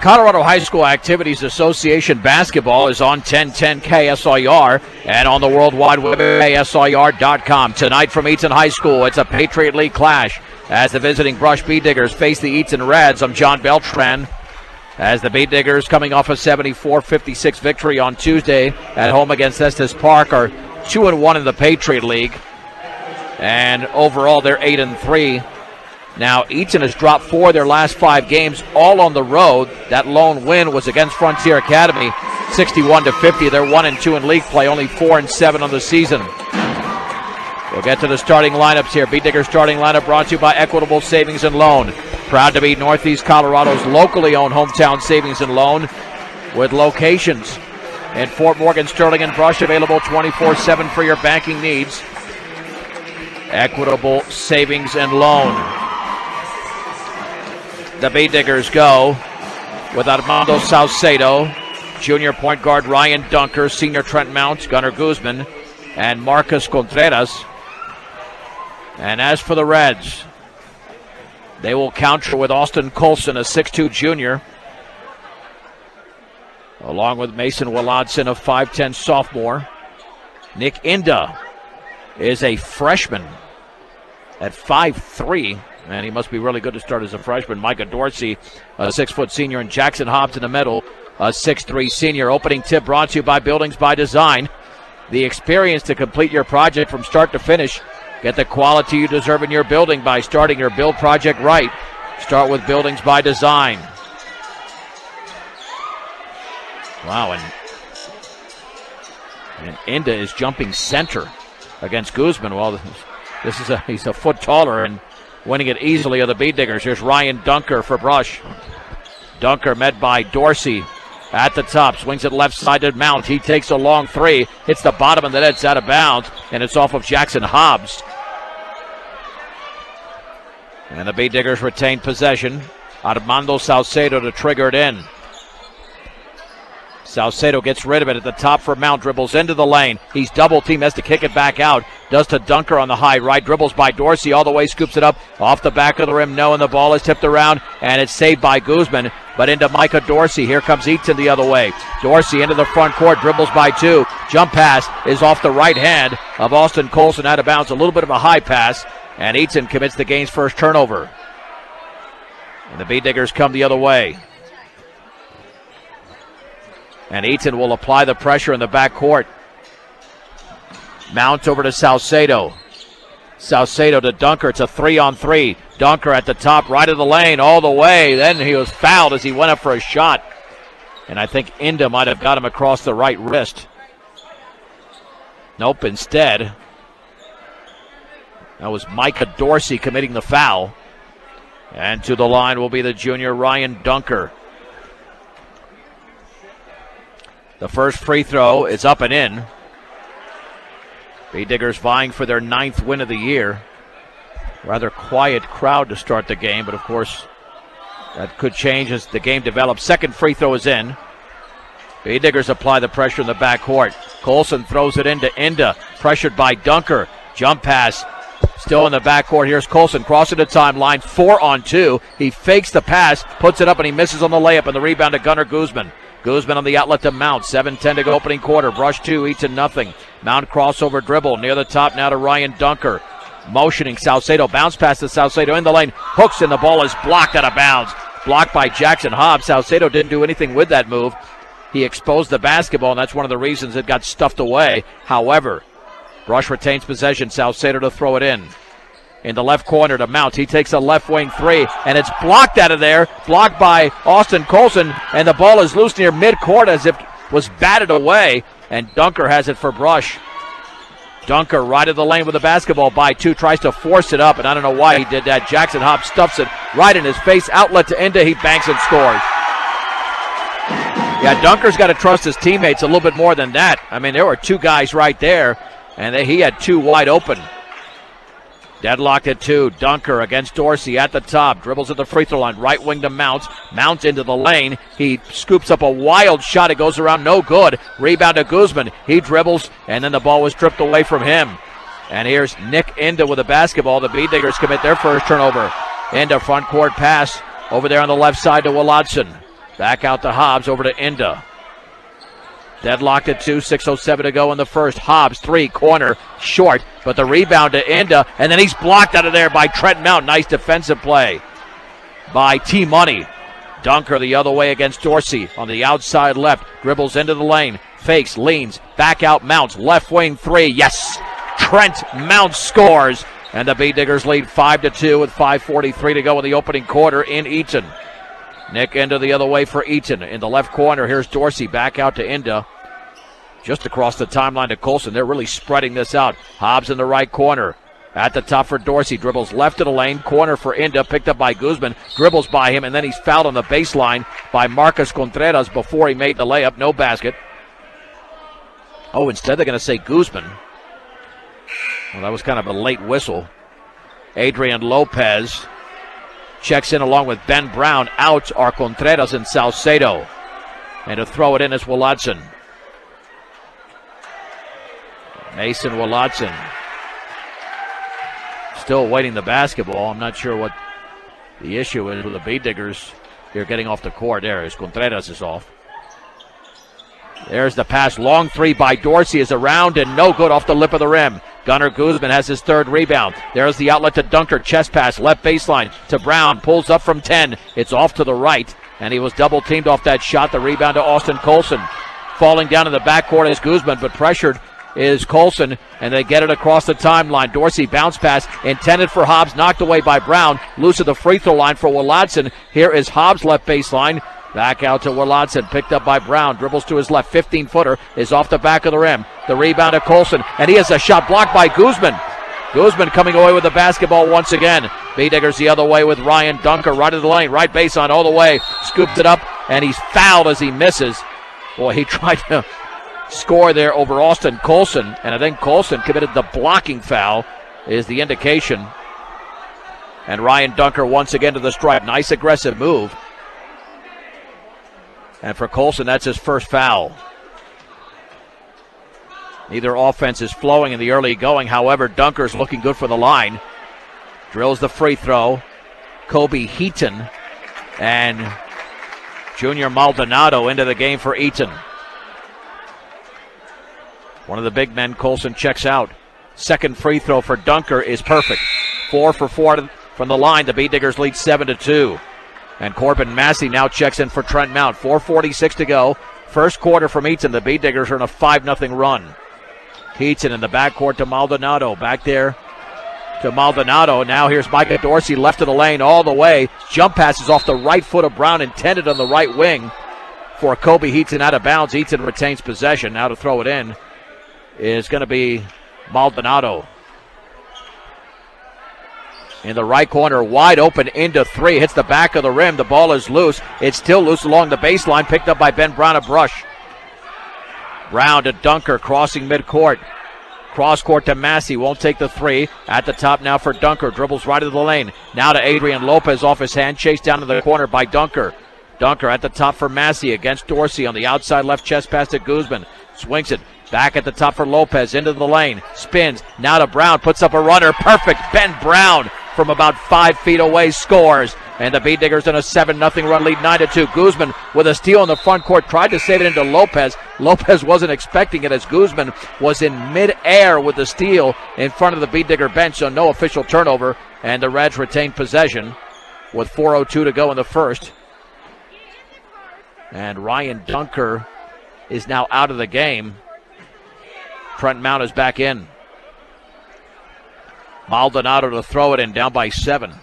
Colorado High School Activities Association basketball is on 1010 KSIR and on the World Wide Web at KSIR.com. Tonight from Eaton High School, it's a Patriot League clash as the visiting Brush Bee Diggers face the Eaton Reds. I'm John Beltran. As the Bee Diggers, coming off a 74-56 victory on Tuesday at home against Estes Park, are 2-1 in the Patriot League. And overall, they're 8-3. Now, Eaton has dropped 4 of their last 5 games, all on the road. That lone win was against Frontier Academy, 61-50. They're 1-2 in league play, only 4-7 on the season. We'll get to the starting lineups here. Bee Diggers starting lineup brought to you by Equitable Savings and Loan. Proud to be Northeast Colorado's locally owned hometown savings and loan with locations in Fort Morgan, Sterling, and Brush, available 24/7 for your banking needs. Equitable Savings and Loan. The Bee Diggers go with Armando Salcedo, junior point guard Ryan Dunker, senior Trent Mount, Gunnar Guzman, and Marcus Contreras. And as for the Reds, they will counter with Austin Colson, a 6'2 junior, along with Mason Willadson, a 5'10 sophomore. Nick Inda is a freshman at 5'3", and he must be really good to start as a freshman. Micah Dorsey, a 6-foot senior, and Jackson Hobbs in the middle, a 6'3 senior. Opening tip brought to you by Buildings by Design. The experience to complete your project from start to finish. Get the quality you deserve in your building by starting your build project right. Start with Buildings by Design. Wow, and Inda is jumping center against Guzman. Well, he's a foot taller and winning it easily of the Bee Diggers. Here's Ryan Dunker for Brush. Dunker met by Dorsey at the top. Swings it left side to Mount. He takes a long three. Hits the bottom of the net. It's out of bounds. And it's off of Jackson Hobbs. And the Bee Diggers retain possession. Armando Salcedo to trigger it in. Salcedo gets rid of it at the top for Mount. Dribbles into the lane. He's double teamed. Has to kick it back out. Does to Dunker on the high right. Dribbles by Dorsey all the way. Scoops it up off the back of the rim. No, and the ball is tipped around. And it's saved by Guzman. But into Micah Dorsey. Here comes Eaton the other way. Dorsey into the front court. Dribbles by 2. Jump pass is off the right hand of Austin Colson, out of bounds. A little bit of a high pass. And Eaton commits the game's first turnover. And the Bee Diggers come the other way. And Eaton will apply the pressure in the backcourt. Mount over to Salcedo. Salcedo to Dunker. It's a 3-on-3. Dunker at the top, right of the lane, all the way. Then he was fouled as he went up for a shot. And I think Inda might have got him across the right wrist. Nope, instead, that was Micah Dorsey committing the foul. And to the line will be the junior Ryan Dunker. The first free throw is up and in. Bee Diggers vying for their 9th win of the year. Rather quiet crowd to start the game, but of course that could change as the game develops. Second free throw is in. Bee Diggers apply the pressure in the backcourt. Colson throws it into Inda, pressured by Dunker. Jump pass, still in the backcourt. Here's Colson crossing the timeline, 4-on-2. He fakes the pass, puts it up, and he misses on the layup, and the rebound to Gunnar Guzman. Guzman on the outlet to Mount. 7:10 to go opening quarter. Brush 2, Eaton nothing. Mount crossover dribble near the top now to Ryan Dunker. Motioning Salcedo. Bounce pass to Salcedo in the lane. Hooks and the ball is blocked out of bounds. Blocked by Jackson Hobbs. Salcedo didn't do anything with that move. He exposed the basketball, and that's one of the reasons it got stuffed away. However, Brush retains possession. Salcedo to throw it in. In the left corner to Mount. He takes a left wing 3, and it's blocked out of there. Blocked by Austin Colson, and the ball is loose near midcourt as if it was batted away, and Dunker has it for Brush. Dunker right of the lane with the basketball by 2, tries to force it up, and I don't know why he did that. Jackson Hobbs stuffs it right in his face. Outlet to Inda. He banks and scores. Yeah, Dunker's got to trust his teammates a little bit more than that. I mean, there were 2 guys right there, and he had 2 wide open. Deadlocked at 2. Dunker against Dorsey at the top. Dribbles at the free throw line. Right wing to Mount. Mount into the lane. He scoops up a wild shot. It goes around. No good. Rebound to Guzman. He dribbles, and then the ball was stripped away from him. And here's Nick Inda with the basketball. The Bee Diggers commit their first turnover. Inda front court pass over there on the left side to Willadson. Back out to Hobbs, over to Inda. Deadlocked at 2, 6:07 to go in the first. Hobbs, 3, corner, short, but the rebound to Inda, and then he's blocked out of there by Trent Mount. Nice defensive play by T-Money. Dunker the other way against Dorsey on the outside left. Dribbles into the lane, fakes, leans, back out, Mounts, left wing 3. Yes! Trent Mount scores, and the B-Diggers lead 5-2 with 5:43 to go in the opening quarter in Eaton. Nick Inda the other way for Eaton. In the left corner, here's Dorsey back out to Inda. Just across the timeline to Colson. They're really spreading this out. Hobbs in the right corner. At the top for Dorsey. Dribbles left of the lane. Corner for Inda. Picked up by Guzman. Dribbles by him, and then he's fouled on the baseline by Marcus Contreras before he made the layup. No basket. Oh, instead they're going to say Guzman. Well, that was kind of a late whistle. Adrian Lopez checks in along with Ben Brown. Out are Contreras and Salcedo. And to throw it in is Willadson. Mason Willadson. Still waiting the basketball. I'm not sure what the issue is with the B-Diggers here getting off the court. There is Contreras is off. There's the pass. Long 3 by Dorsey is around and no good off the lip of the rim. Gunnar Guzman has his 3rd rebound. There's the outlet to Dunker. Chest pass, left baseline to Brown. Pulls up from 10. It's off to the right, and he was double teamed off that shot. The rebound to Austin Colson. Falling down in the backcourt is Guzman, but pressured is Colson, and they get it across the timeline. Dorsey bounce pass intended for Hobbs, knocked away by Brown. Loose at the free throw line for Willadson. Here is Hobbs left baseline. Back out to Willadson, picked up by Brown. Dribbles to his left, 15-footer is off the back of the rim. The rebound to Colson, and he has a shot blocked by Guzman. Guzman coming away with the basketball once again. B-Diggers the other way with Ryan Dunker, right of the lane, right baseline all the way. Scooped it up, and he's fouled as he misses. Boy, he tried to score there over Austin Colson, and I think Colson committed the blocking foul is the indication. And Ryan Dunker once again to the stripe. Nice aggressive move. And for Colson, that's his first foul. Neither offense is flowing in the early going. However, Dunker's looking good for the line. Drills the free throw. Kobe Heaton and Junior Maldonado into the game for Eaton. One of the big men, Colson, checks out. Second free throw for Dunker is perfect. 4 for 4 from the line. The B-Diggers lead 7-2. And Corbin Massey now checks in for Trent Mount. 4:46 to go. First quarter from Eaton. The B-Diggers are in a 5-0 run. Heaton in the backcourt to Maldonado. Back there to Maldonado. Now here's Micah Dorsey left of the lane all the way. Jump passes off the right foot of Brown, intended on the right wing for Kobe Heaton out of bounds. Eaton retains possession. Now to throw it in is going to be Maldonado. In the right corner, wide open into 3. Hits the back of the rim. The ball is loose. It's still loose along the baseline. Picked up by Ben Brown, a brush. Brown to Dunker, crossing midcourt. Cross court to Massey. Won't take the 3. At the top now for Dunker. Dribbles right of the lane. Now to Adrian Lopez off his hand. Chased down to the corner by Dunker. Dunker at the top for Massey against Dorsey on the outside left chest pass to Guzman. Swings it. Back at the top for Lopez. Into the lane. Spins. Now to Brown. Puts up a runner. Perfect. Ben Brown from about 5 feet away scores. And the B-Diggers in a 7-0 run, lead 9-2. Guzman with a steal in the front court. Tried to save it into Lopez. Lopez wasn't expecting it as Guzman was in mid-air with the steal in front of the B-Digger bench. So no official turnover. And the Reds retain possession with 4:02 to go in the first. And Ryan Dunker is now out of the game. Trent Mount is back in. Maldonado to throw it in, down by 7.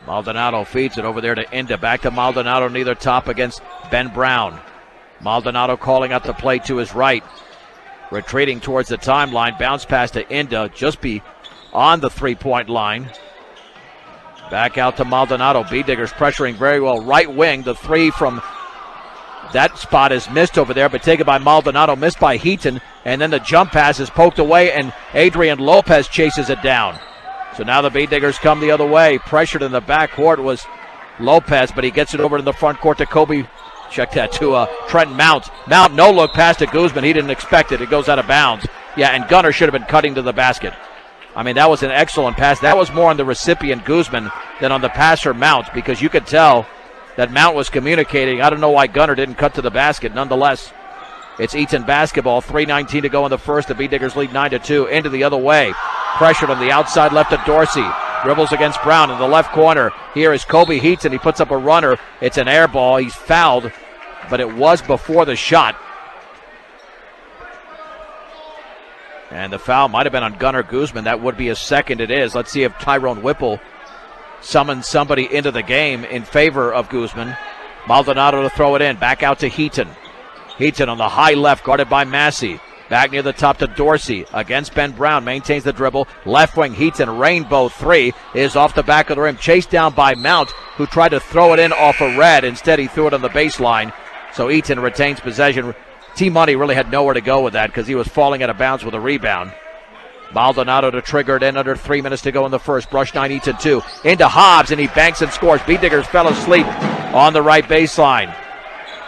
Maldonado feeds it over there to Inda. Back to Maldonado near the top against Ben Brown. Maldonado calling out the play to his right. Retreating towards the timeline. Bounce pass to Inda. Just beyond the 3-point line. Back out to Maldonado. B-Diggers pressuring very well. Right wing. The 3 from that spot is missed over there, but taken by Maldonado. Missed by Heaton. And then the jump pass is poked away, and Adrian Lopez chases it down. So now the B-Diggers come the other way. Pressured in the backcourt was Lopez, but he gets it over to the front court to Kobe. Check that to Trent Mount. Mount no look pass to Guzman. He didn't expect it. It goes out of bounds. Yeah, and Gunner should have been cutting to the basket. I mean, that was an excellent pass. That was more on the recipient, Guzman, than on the passer, Mount, because you could tell that Mount was communicating. I don't know why Gunner didn't cut to the basket. Nonetheless, it's Eaton basketball. 3:19 to go in the first. The B-Diggers lead 9-2. Into the other way. Pressured on the outside left to Dorsey. Dribbles against Brown in the left corner. Here is Kobe Heaton. He puts up a runner. It's an air ball. He's fouled, but it was before the shot. And the foul might have been on Gunnar Guzman. That would be a second. It is. Let's see if Tyrone Whipple summons somebody into the game in favor of Guzman. Maldonado to throw it in. Back out to Heaton. Heaton on the high left, guarded by Massey. Back near the top to Dorsey against Ben Brown. Maintains the dribble. Left wing Heaton. Rainbow three is off the back of the rim. Chased down by Mount, who tried to throw it in off a red. Instead, he threw it on the baseline. So Eaton retains possession. T-Money really had nowhere to go with that because he was falling out of bounds with a rebound. Maldonado to trigger it in under 3 minutes to go in the first. Brush 9, Eaton 2. Into Hobbs, and he banks and scores. B-Diggers fell asleep on the right baseline.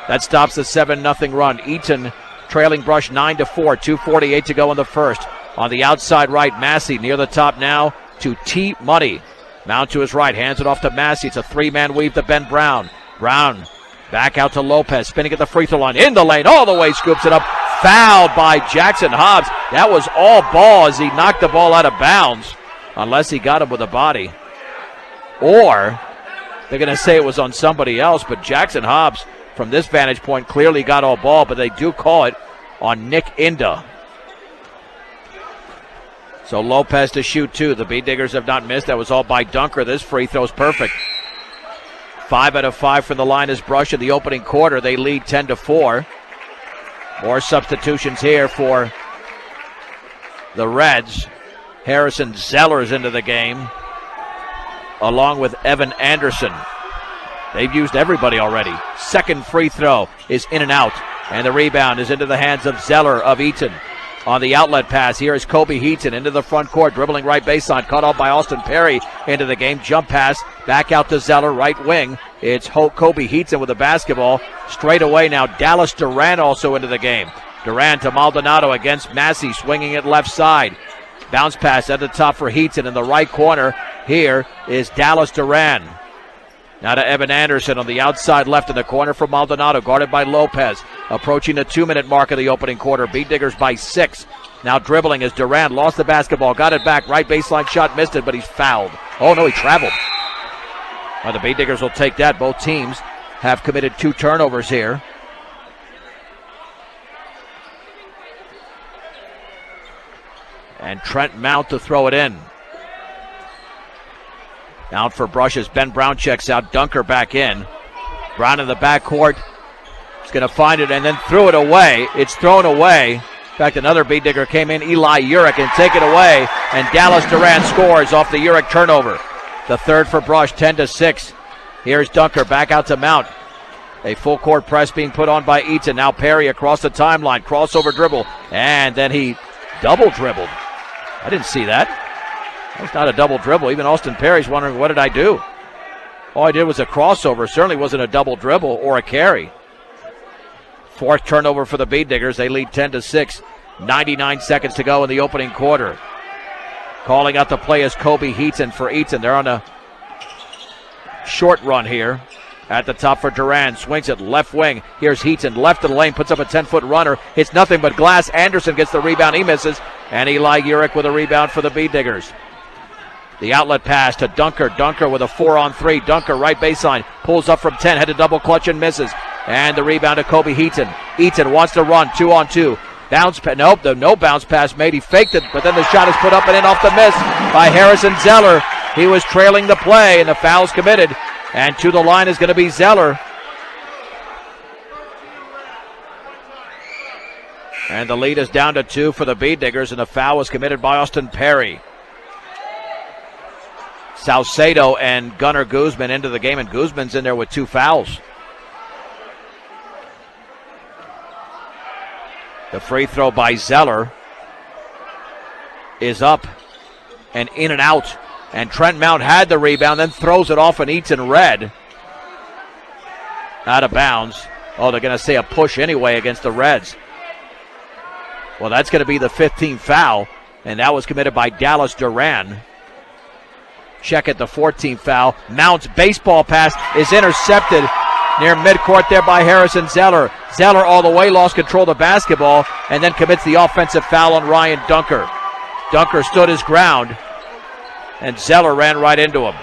That stops the 7-0 run. Eaton trailing Brush 9-4. 2:48 to go in the first. On the outside right, Massey near the top now to T-Money. Mount to his right, hands it off to Massey. It's a three-man weave to Ben Brown. Brown back out to Lopez, spinning at the free throw line. In the lane, all the way, scoops it up. Fouled by Jackson Hobbs. That was all ball as he knocked the ball out of bounds. Unless he got him with a body. Or they're going to say it was on somebody else, but Jackson Hobbs, from this vantage point, clearly got all ball, but they do call it on Nick Inda. So Lopez to shoot two. The B-Diggers have not missed. That was all by Dunker. This free throw's perfect. 5 out of 5 from the line is Brush in the opening quarter. They lead 10-4. More substitutions here for the Reds. Harrison Zeller's into the game, along with Evan Anderson. They've used everybody already. Second free throw is in and out, and the rebound is into the hands of Zeller of Eaton. On the outlet pass, here is Kobe Heaton into the front court, dribbling right baseline, cut off by Austin Perry into the game. Jump pass, back out to Zeller, right wing. It's Kobe Heaton with the basketball. Straight away now, Dallas Duran also into the game. Duran to Maldonado against Massey, swinging it left side. Bounce pass at the top for Heaton in the right corner. Here is Dallas Duran. Now to Evan Anderson on the outside left in the corner for Maldonado, guarded by Lopez. Approaching the 2-minute mark of the opening quarter. B-Diggers by 6. Now dribbling as Durant lost the basketball, got it back. Right baseline shot, missed it, but he's fouled. Oh, no, he traveled. Well, the B-Diggers will take that. Both teams have committed 2 turnovers here. And Trent Mount to throw it in. Out for Brushes. Ben Brown checks out. Dunker back in. Brown in the backcourt. He's going to find it and then threw it away. It's thrown away. In fact, another B-Digger came in, Eli Urich, and take it away. And Dallas Duran scores off the Urich turnover. The third for Brush, 10-6. Here's Dunker back out to Mount. A full court press being put on by Eaton. Now Perry across the timeline. Crossover dribble. And then he double dribbled. I didn't see that. That's not a double dribble. Even Austin Perry's wondering, what did I do? All I did was a crossover. Certainly wasn't a double dribble or a carry. Fourth turnover for the B-Diggers. They lead 10-6. 99 seconds to go in the opening quarter. Calling out the play is Kobe Heaton for Eaton. They're on a short run here. At the top for Duran. Swings it left wing. Here's Heaton. Left of the lane. Puts up a 10-foot runner. It's nothing but glass. Anderson gets the rebound. He misses. And Eli Urich with a rebound for the B-Diggers. The outlet pass to Dunker. Dunker with a 4-on-3. Dunker right baseline. Pulls up from 10. Had to double clutch and misses. And the rebound to Kobe Heaton. Eaton wants to run. 2-on-2. Bounce pass. Nope, no bounce pass made. He faked it, but then the shot is put up and in off the miss by Harrison Zeller. He was trailing the play, and the foul's committed. And to the line is going to be Zeller. And the lead is down to 2 for the B-Diggers, and the foul was committed by Austin Perry. Salcedo and Gunnar Guzman into the game, and Guzman's in there with 2 fouls. The free throw by Zeller is up and in and out. And Trent Mount had the rebound, then throws it off an Eaton Red. Out of bounds. Oh, they're going to say a push anyway against the Reds. Well, that's going to be the 15th foul, and that was committed by Dallas Duran. check at the 14th foul. Mount's baseball pass is intercepted near midcourt there by Harrison Zeller. Zeller all the way, lost control of the basketball, and then commits the offensive foul on Ryan Dunker. Dunker stood his ground, and Zeller ran right into him.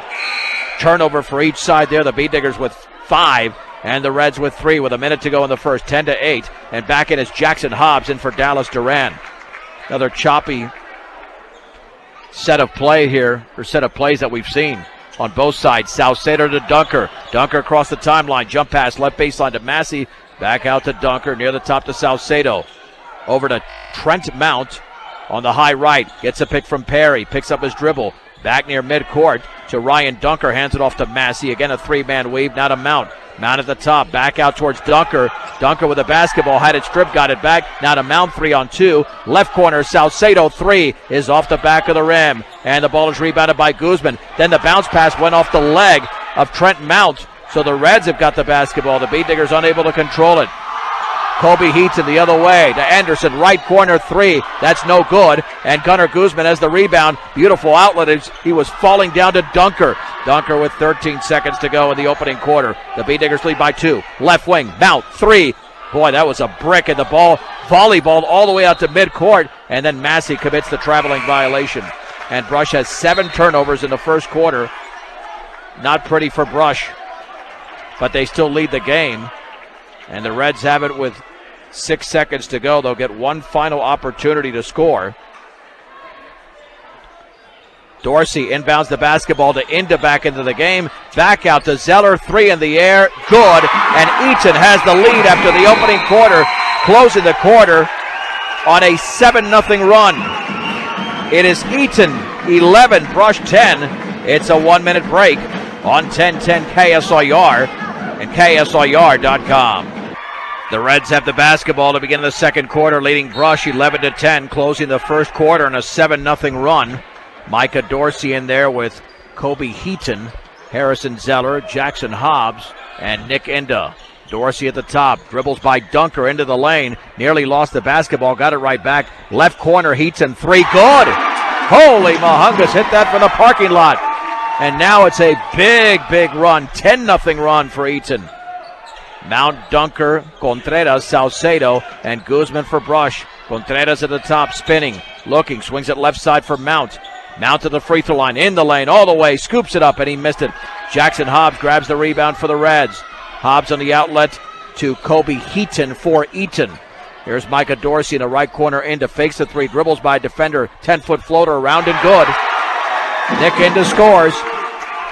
Turnover for each side there. The Beatdiggers with 5, and the Reds with 3 with a minute to go in the first, 10-8. And back in is Jackson Hobbs in for Dallas Duran. Another choppy set of plays that we've seen on both sides. Salcedo to Dunker. Dunker across the timeline. Jump pass, left baseline to Massey. Back out to Dunker, near the top to Salcedo. Over to Trent Mount on the high right. Gets a pick from Perry. Picks up his dribble. Back near midcourt to Ryan Dunker. Hands it off to Massey. Again, a 3-man weave. Now to Mount. Mount at the top. Back out towards Dunker. Dunker with the basketball. Had it stripped. Got it back. Now to Mount. 3-on-2. Left corner. Salcedo 3 is off the back of the rim. And the ball is rebounded by Guzman. Then the bounce pass went off the leg of Trent Mount. So the Reds have got the basketball. The Beatdiggers unable to control it. Kobe Heaton the other way to Anderson, right corner 3. That's no good. And Gunnar Guzman has the rebound. Beautiful outlet. He was falling down to Dunker. Dunker with 13 seconds to go in the opening quarter. The Beatdiggers lead by 2. Left wing, Mount 3. Boy, that was a brick, and the ball volleyballed all the way out to midcourt. And then Massey commits the traveling violation. And Brush has 7 turnovers in the first quarter. Not pretty for Brush, but they still lead the game. And the Reds have it with 6 seconds to go. They'll get one final opportunity to score. Dorsey inbounds the basketball to Inda back into the game. Back out to Zeller, 3 in the air. Good. And Eaton has the lead after the opening quarter, closing the quarter on a 7-0 run. It is Eaton 11, Brush 10. It's a 1-minute break on 1010 KSIR and KSIR.com. The Reds have the basketball to begin the second quarter, leading Brush 11-10, closing the first quarter in a 7-0 run. Micah Dorsey in there with Kobe Heaton, Harrison Zeller, Jackson Hobbs, and Nick Inda. Dorsey at the top, dribbles by Dunker into the lane, nearly lost the basketball, got it right back. Left corner, Heaton 3, good! Holy Mahungus, hit that from the parking lot. And now it's a big run, 10-0 run for Eaton. Mount, Dunker, Contreras, Salcedo, and Guzman for Brush. Contreras at the top, spinning, looking, swings it left side for Mount. Mount to the free throw line, in the lane, all the way, scoops it up, and he missed it. Jackson Hobbs grabs the rebound for the Reds. Hobbs on the outlet to Kobe Heaton for Eaton. Here's Micah Dorsey in the right corner, Inda fakes the 3, dribbles by a defender, 10-foot floater around and good. Nick Inda scores,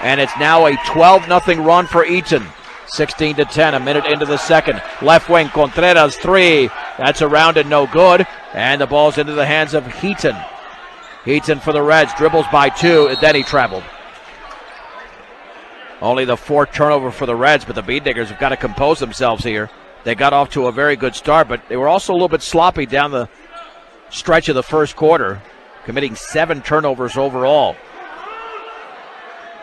and it's now a 12-0 run for Eaton. 16-10, a minute into the second. Left wing, Contreras 3. That's around and no good. And the ball's into the hands of Heaton. Heaton for the Reds, dribbles by 2, and then he traveled. Only the 4th turnover for the Reds, but the Beatdiggers have got to compose themselves here. They got off to a very good start, but they were also a little bit sloppy down the stretch of the first quarter, committing 7 turnovers overall.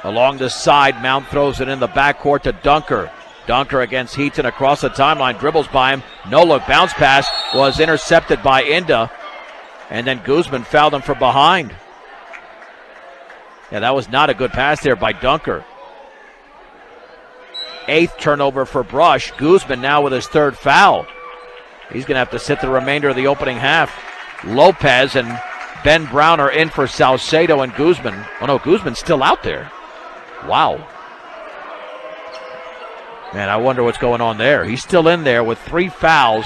Along the side, Mount throws it in the backcourt to Dunker. Dunker against Heaton across the timeline, dribbles by him. No look, bounce pass was intercepted by Inda. And then Guzman fouled him from behind. Yeah, that was not a good pass there by Dunker. 8th turnover for Brush. Guzman now with his 3rd foul. He's going to have to sit the remainder of the opening half. Lopez and Ben Brown are in for Salcedo and Guzman. Oh no, Guzman's still out there. Wow. Man, I wonder what's going on there. He's still in there with 3 fouls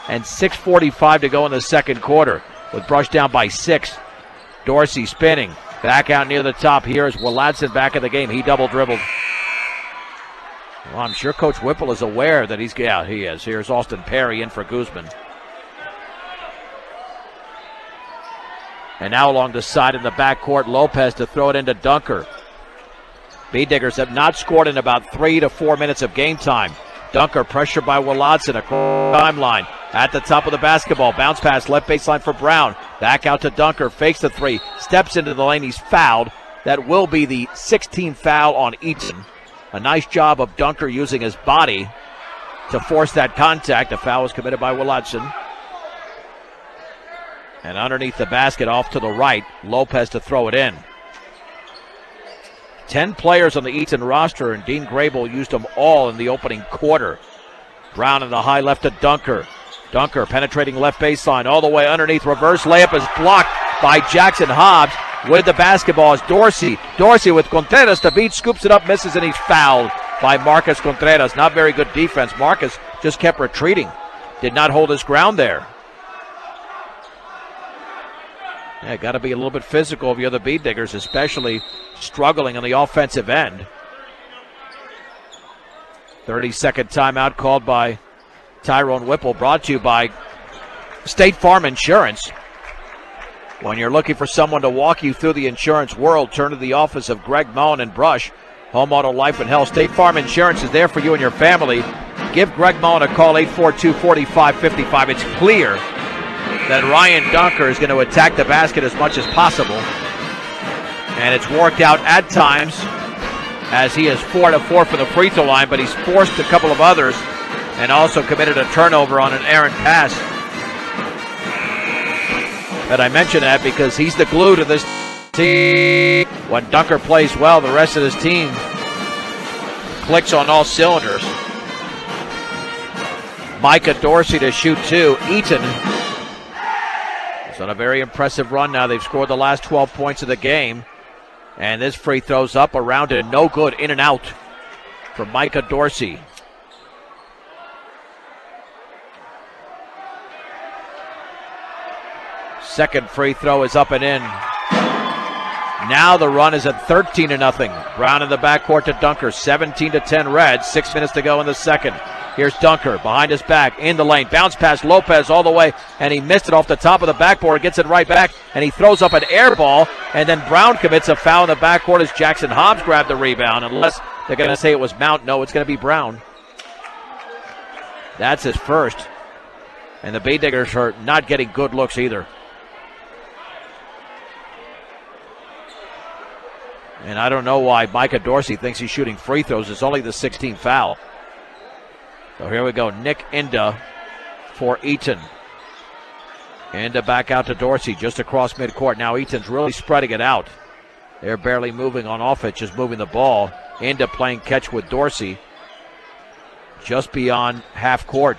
and 6:45 to go in the second quarter, with Brush down by 6. Dorsey spinning. Back out near the top. Here is Willadson back in the game. He double dribbled. Well, I'm sure Coach Whipple is aware that he is. Here's Austin Perry in for Guzman. And now along the side in the backcourt, Lopez to throw it into Dunker. Beatdiggers have not scored in about 3 to 4 minutes of game time. Dunker pressured by Willadson across the timeline. At the top of the basketball, bounce pass left baseline for Brown. Back out to Dunker, fakes the 3, steps into the lane, he's fouled. That will be the 16th foul on Eaton. A nice job of Dunker using his body to force that contact. The foul was committed by Willadson. And underneath the basket off to the right, Lopez to throw it in. 10 players on the Eaton roster, and Dean Grable used them all in the opening quarter. Brown in the high left to Dunker. Dunker penetrating left baseline all the way underneath. Reverse layup is blocked by Jackson Hobbs. With the basketball is Dorsey. Dorsey with Contreras to beat, scoops it up, misses, and he's fouled by Marcus Contreras. Not very good defense. Marcus just kept retreating. Did not hold his ground there. Yeah, got to be a little bit physical if you're the Bead Diggers, especially struggling on the offensive end. 30-second timeout called by Tyrone Whipple, brought to you by State Farm Insurance. When you're looking for someone to walk you through the insurance world, turn to the office of Greg Mullen and Brush, Home Auto Life and Health. State Farm Insurance is there for you and your family. Give Greg Mullen a call, 842-4555. It's clear that Ryan Dunker is going to attack the basket as much as possible. And it's worked out at times as he is 4-4 from the free throw line, but he's forced a couple of others and also committed a turnover on an errant pass. And I mention that because he's the glue to this team. When Dunker plays well, the rest of his team clicks on all cylinders. Micah Dorsey to shoot two. Eaton is on a very impressive run now. They've scored the last 12 points of the game. And this free throw's up, around it, no good, in and out from Micah Dorsey. Second free throw is up and in. Now the run is at 13-0. Brown in the backcourt to Dunker, 17-10 Reds, 6 minutes to go in the second. Here's Dunker behind his back in the lane. Bounce pass Lopez all the way, and he missed it off the top of the backboard. Gets it right back, and he throws up an air ball, and then Brown commits a foul in the backcourt as Jackson Hobbs grabbed the rebound. Unless they're going to say it was Mount. No, it's going to be Brown. That's his first. And the Bay Diggers are not getting good looks either. And I don't know why Micah Dorsey thinks he's shooting free throws. It's only the 16th foul. So here we go. Nick Inda for Eaton. Inda back out to Dorsey just across midcourt. Now Eaton's really spreading it out. They're barely moving on offense, just moving the ball. Inda playing catch with Dorsey just beyond half court.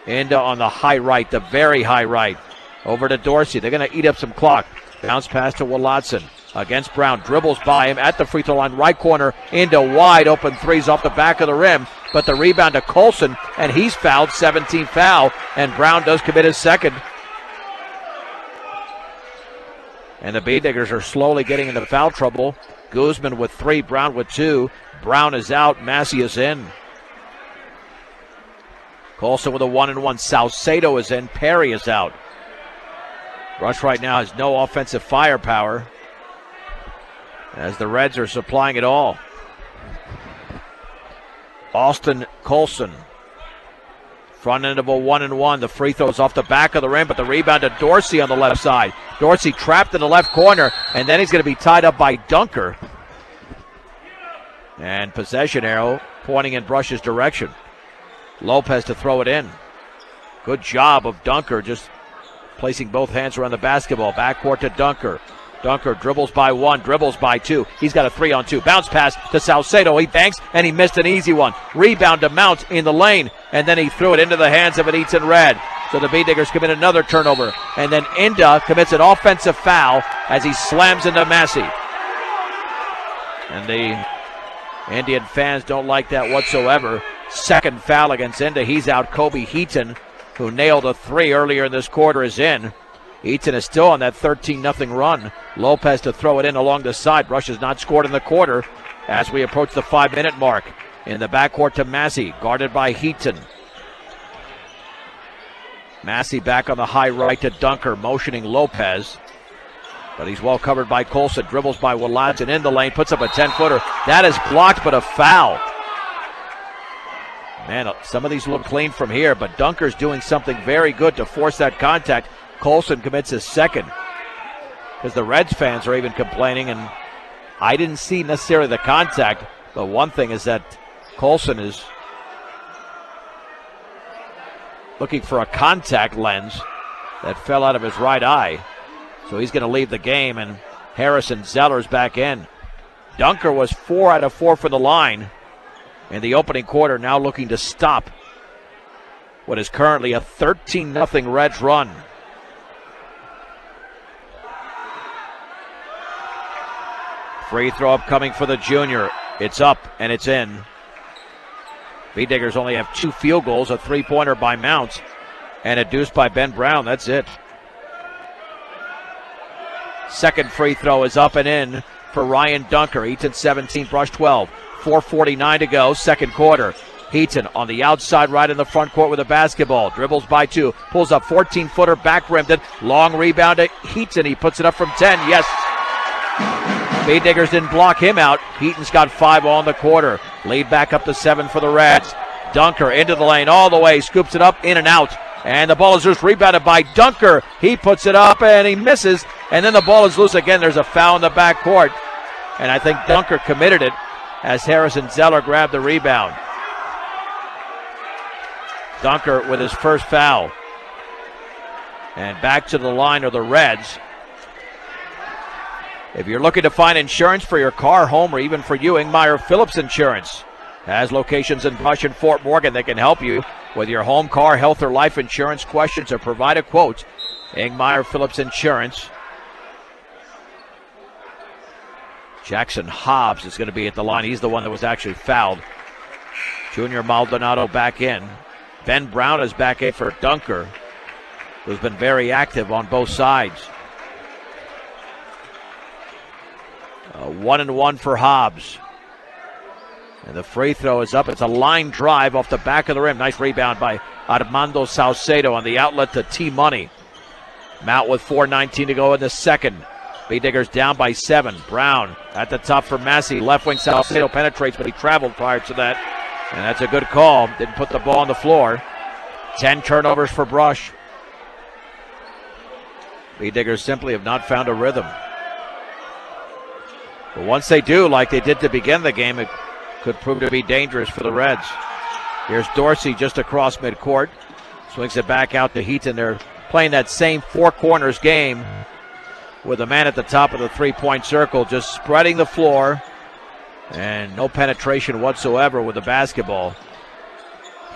Inda on the high right, the very high right. Over to Dorsey. They're going to eat up some clock. Bounce pass to Willatson. Against Brown, dribbles by him at the free throw line, right corner, into wide open threes off the back of the rim, but the rebound to Colson, and he's fouled, 17th foul, and Brown does commit his second. And the Bay Diggers are slowly getting into foul trouble. Guzman with 3, Brown with 2. Brown is out, Massey is in. Colson with a 1-and-1. Salcedo is in, Perry is out. Rush right now has no offensive firepower, as the Reds are supplying it all. Austin Colson, front end of a 1-and-1. The free throw's off the back of the rim, but the rebound to Dorsey on the left side. Dorsey trapped in the left corner, and then he's going to be tied up by Dunker. And possession arrow pointing in Brush's direction. Lopez to throw it in. Good job of Dunker, just placing both hands around the basketball. Backcourt to Dunker. Dunker dribbles by 1, dribbles by 2. He's got a 3-on-2. Bounce pass to Salcedo. He banks, and he missed an easy one. Rebound to Mount in the lane, and then he threw it into the hands of an Eaton Red. So the Bay Diggers commit another turnover. And then Inda commits an offensive foul as he slams into Massey. And the Indian fans don't like that whatsoever. Second foul against Inda. He's out. Kobe Heaton, who nailed a 3 earlier in this quarter, is in. Eaton is still on that 13-0 run. Lopez to throw it in along the side. Rush has not scored in the quarter as we approach the 5-minute mark. In the backcourt to Massey, guarded by Heaton. Massey back on the high right to Dunker, motioning Lopez. But he's well covered by Colson. Dribbles by Willatson in the lane, puts up a 10-footer. That is blocked, but a foul. Man, some of these look clean from here, but Dunker's doing something very good to force that contact. Colson commits his second, because the Reds fans are even complaining, and I didn't see necessarily the contact, but one thing is that Colson is looking for a contact lens that fell out of his right eye, so he's going to leave the game, and Harrison Zeller's back in. Dunker was 4 out of 4 for the line in the opening quarter, now looking to stop what is currently a 13-0 Reds run. Free throw upcoming for the junior. It's up and it's in. B-Diggers only have 2 field goals, a 3-pointer by Mounts, and a deuce by Ben Brown. That's it. Second free throw is up and in for Ryan Dunker. Eaton 17, Brush 12. 4:49 to go, second quarter. Eaton on the outside right in the front court with a basketball. Dribbles by 2. Pulls up 14-footer, back rimmed it. Long rebound to Eaton. He puts it up from 10. Yes. B-Diggers didn't block him out. Eaton's got 5 all in the quarter. Lead back up to 7 for the Reds. Dunker into the lane all the way. Scoops it up, in and out. And the ball is loose, rebounded by Dunker. He puts it up and he misses. And then the ball is loose again. There's a foul in the backcourt. And I think Dunker committed it as Harrison Zeller grabbed the rebound. Dunker with his first foul. And back to the line are the Reds. If you're looking to find insurance for your car, home, or even for you, Meyer Phillips Insurance has locations in Brush and Fort Morgan that can help you with your home, car, health, or life insurance questions or provide a quote. Meyer Phillips Insurance. Jackson Hobbs is going to be at the line. He's the one that was actually fouled. Junior Maldonado back in. Ben Brown is back in for Dunker, who's been very active on both sides. 1-1 for Hobbs. And the free throw is up. It's a line drive off the back of the rim. Nice rebound by Armando Salcedo on the outlet to T-Money. Mount with 4:19 to go in the second. B-Diggers down by 7. Brown at the top for Massey. Left wing Salcedo penetrates, but he traveled prior to that. And that's a good call. Didn't put the ball on the floor. 10 turnovers for Brush. B-Diggers simply have not found a rhythm. But once they do, like they did to begin the game, it could prove to be dangerous for the Reds. Here's Dorsey just across midcourt. Swings it back out to Eaton. They're playing that same 4 corners game with a man at the top of the 3-point circle, just spreading the floor. And no penetration whatsoever with the basketball.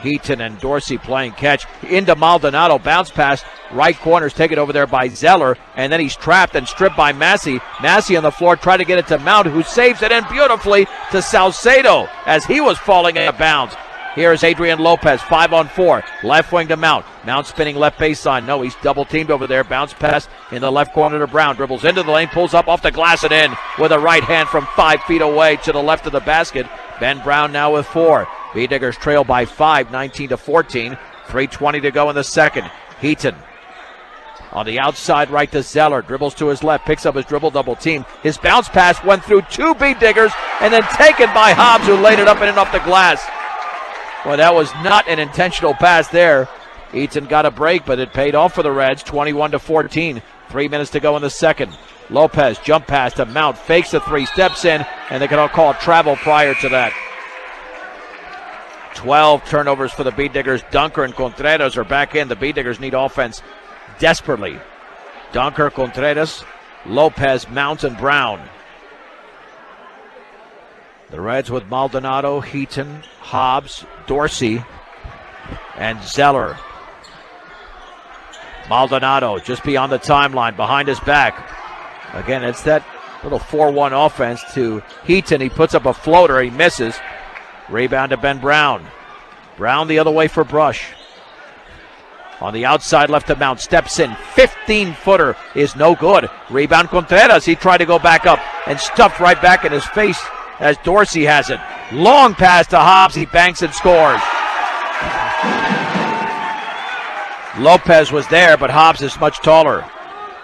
Eaton and Dorsey playing catch. Into Maldonado, bounce pass, right corners taken over there by Zeller, and then he's trapped and stripped by Massey. Massey on the floor trying to get it to Mount, who saves it in beautifully to Salcedo as he was falling out of bounds. Here's Adrian Lopez, 5-on-4, left wing to Mount. Mount spinning left baseline. No, he's double teamed over there. Bounce pass in the left corner to Brown. Dribbles into the lane, pulls up off the glass and in with a right hand from 5 feet away to the left of the basket. Ben Brown now with 4. B-Diggers trail by 5, 19-14. 3:20 to go in the second. Eaton on the outside right to Zeller. Dribbles to his left, picks up his dribble, double team. His bounce pass went through 2 B-Diggers and then taken by Hobbs, who laid it up and in off the glass. Well, that was not an intentional pass there. Eaton got a break, but it paid off for the Reds, 21-14. 3 minutes to go in the second. Lopez, jump pass to Mount, fakes the 3, steps in, and they can all call travel prior to that. 12 turnovers for the B-Diggers. Dunker and Contreras are back in. The B-Diggers need offense desperately. Dunker, Contreras, Lopez, Mount, and Brown. The Reds with Maldonado, Eaton, Hobbs, Dorsey, and Zeller. Maldonado just beyond the timeline, behind his back. Again, it's that little 4-1 offense to Eaton. He puts up a floater, he misses. Rebound to Ben Brown. Brown the other way for Brush. On the outside left to Mount, steps in, 15-footer is no good. Rebound Contreras, he tried to go back up and stuffed right back in his face as Dorsey has it. Long pass to Hobbs, he banks and scores. Lopez was there, but Hobbs is much taller.